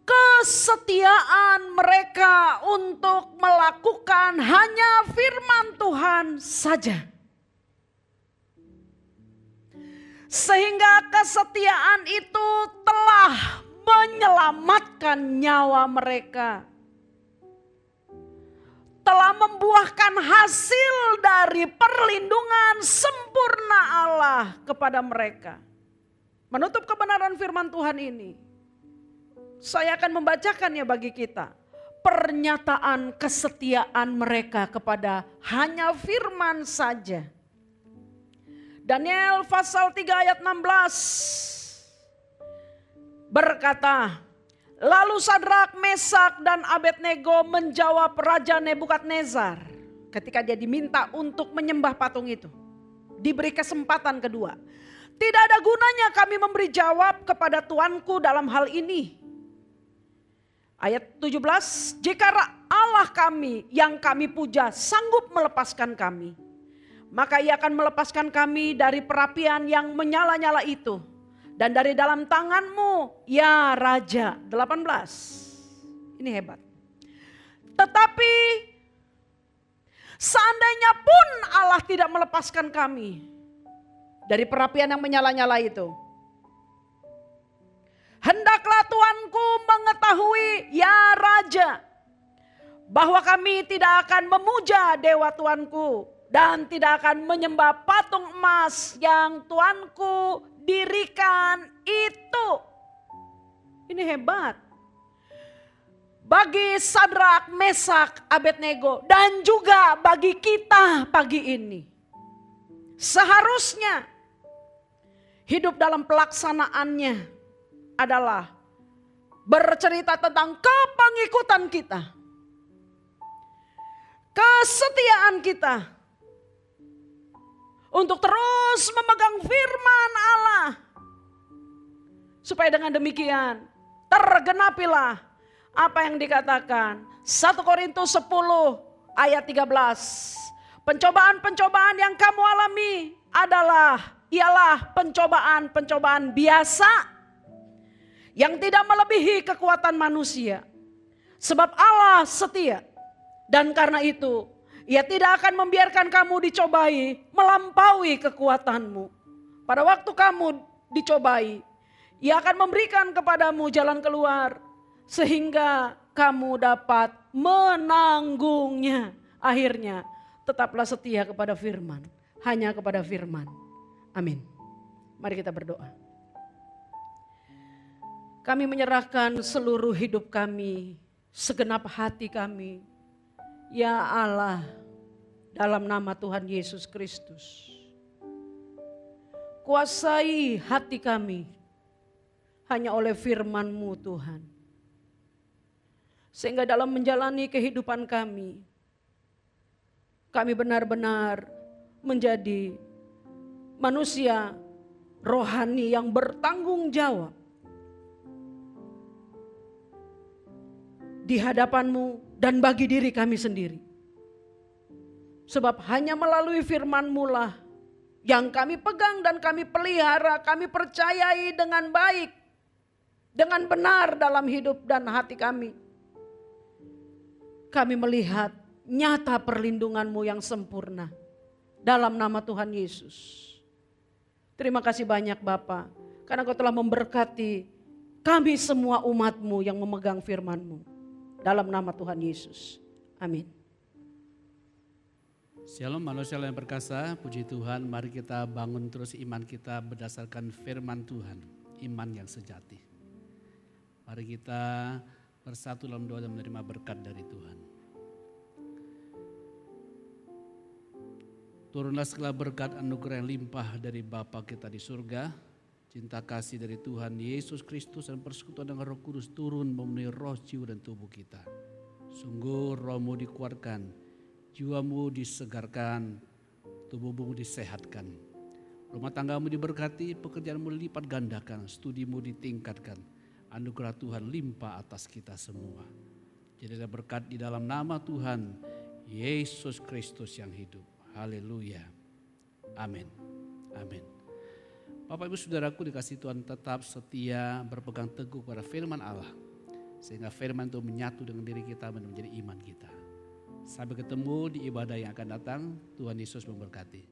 Speaker 3: kesetiaan mereka untuk melakukan hanya firman Tuhan saja. Sehingga kesetiaan itu telah menyelamatkan nyawa mereka. Telah membuahkan hasil dari perlindungan sempurna Allah kepada mereka. Menutup kebenaran firman Tuhan ini, saya akan membacakannya bagi kita. Pernyataan kesetiaan mereka kepada hanya firman saja. Daniel pasal 3 ayat 16 berkata, lalu Sadrak, Mesak dan Abednego menjawab Raja Nebukadnezar ketika dia diminta untuk menyembah patung itu. Diberi kesempatan kedua. Tidak ada gunanya kami memberi jawab kepada tuanku dalam hal ini. Ayat 17, jika Allah kami yang kami puja sanggup melepaskan kami, maka ia akan melepaskan kami dari perapian yang menyala-nyala itu. Dan dari dalam tanganmu ya Raja. 18. Ini hebat. Tetapi seandainya pun Allah tidak melepaskan kami dari perapian yang menyala-nyala itu, hendaklah tuanku mengetahui ya Raja, bahwa kami tidak akan memuja dewa tuanku dan tidak akan menyembah patung emas yang tuanku dirikan itu. Ini hebat. Bagi Sadrak, Mesak, Abednego dan juga bagi kita pagi ini. Seharusnya hidup dalam pelaksanaannya adalah bercerita tentang kepengikutan kita. Kesetiaan kita untuk terus memegang firman Allah. Supaya dengan demikian tergenapilah apa yang dikatakan 1 Korintus 10 ayat 13. Pencobaan-pencobaan yang kamu alami ialah pencobaan-pencobaan biasa yang tidak melebihi kekuatan manusia. Sebab Allah setia dan karena itu Ia tidak akan membiarkan kamu dicobai melampaui kekuatanmu. Pada waktu kamu dicobai, Ia akan memberikan kepadamu jalan keluar sehingga kamu dapat menanggungnya. Akhirnya tetaplah setia kepada firman, hanya kepada firman. Amin. Mari kita berdoa. Kami menyerahkan seluruh hidup kami, segenap hati kami, ya Allah, dalam nama Tuhan Yesus Kristus. Kuasai hati kami hanya oleh firman-Mu Tuhan. Sehingga dalam menjalani kehidupan kami benar-benar menjadi manusia rohani yang bertanggung jawab di hadapan-Mu dan bagi diri kami sendiri. Sebab hanya melalui firman-Mu lah yang kami pegang dan kami pelihara, kami percayai dengan baik, dengan benar dalam hidup dan hati kami. Kami melihat nyata perlindungan-Mu yang sempurna dalam nama Tuhan Yesus. Terima kasih banyak Bapa, karena Kau telah memberkati kami semua umat-Mu yang memegang firman-Mu. Dalam nama Tuhan Yesus. Amin.
Speaker 4: Shalom manusia yang perkasa, puji Tuhan, mari kita bangun terus iman kita berdasarkan firman Tuhan, iman yang sejati. Mari kita bersatu dalam doa dan menerima berkat dari Tuhan. Turunlah segala berkat anugerah yang limpah dari Bapa kita di surga, cinta kasih dari Tuhan Yesus Kristus dan persekutuan dengan Roh Kudus turun memenuhi roh, jiwa dan tubuh kita. Sungguh rohmu dikuatkan, jiwamu disegarkan, tubuhmu disehatkan. Rumah tanggamu diberkati, pekerjaanmu dilipat gandakan, studimu ditingkatkan. Anugerah Tuhan limpah atas kita semua. Jadi ada berkat di dalam nama Tuhan Yesus Kristus yang hidup. Haleluya. Amin. Amin. Bapak Ibu Saudaraku dikasih Tuhan, tetap setia berpegang teguh pada firman Allah. Sehingga firman itu menyatu dengan diri kita dan menjadi iman kita. Sampai ketemu di ibadah yang akan datang. Tuhan Yesus memberkati.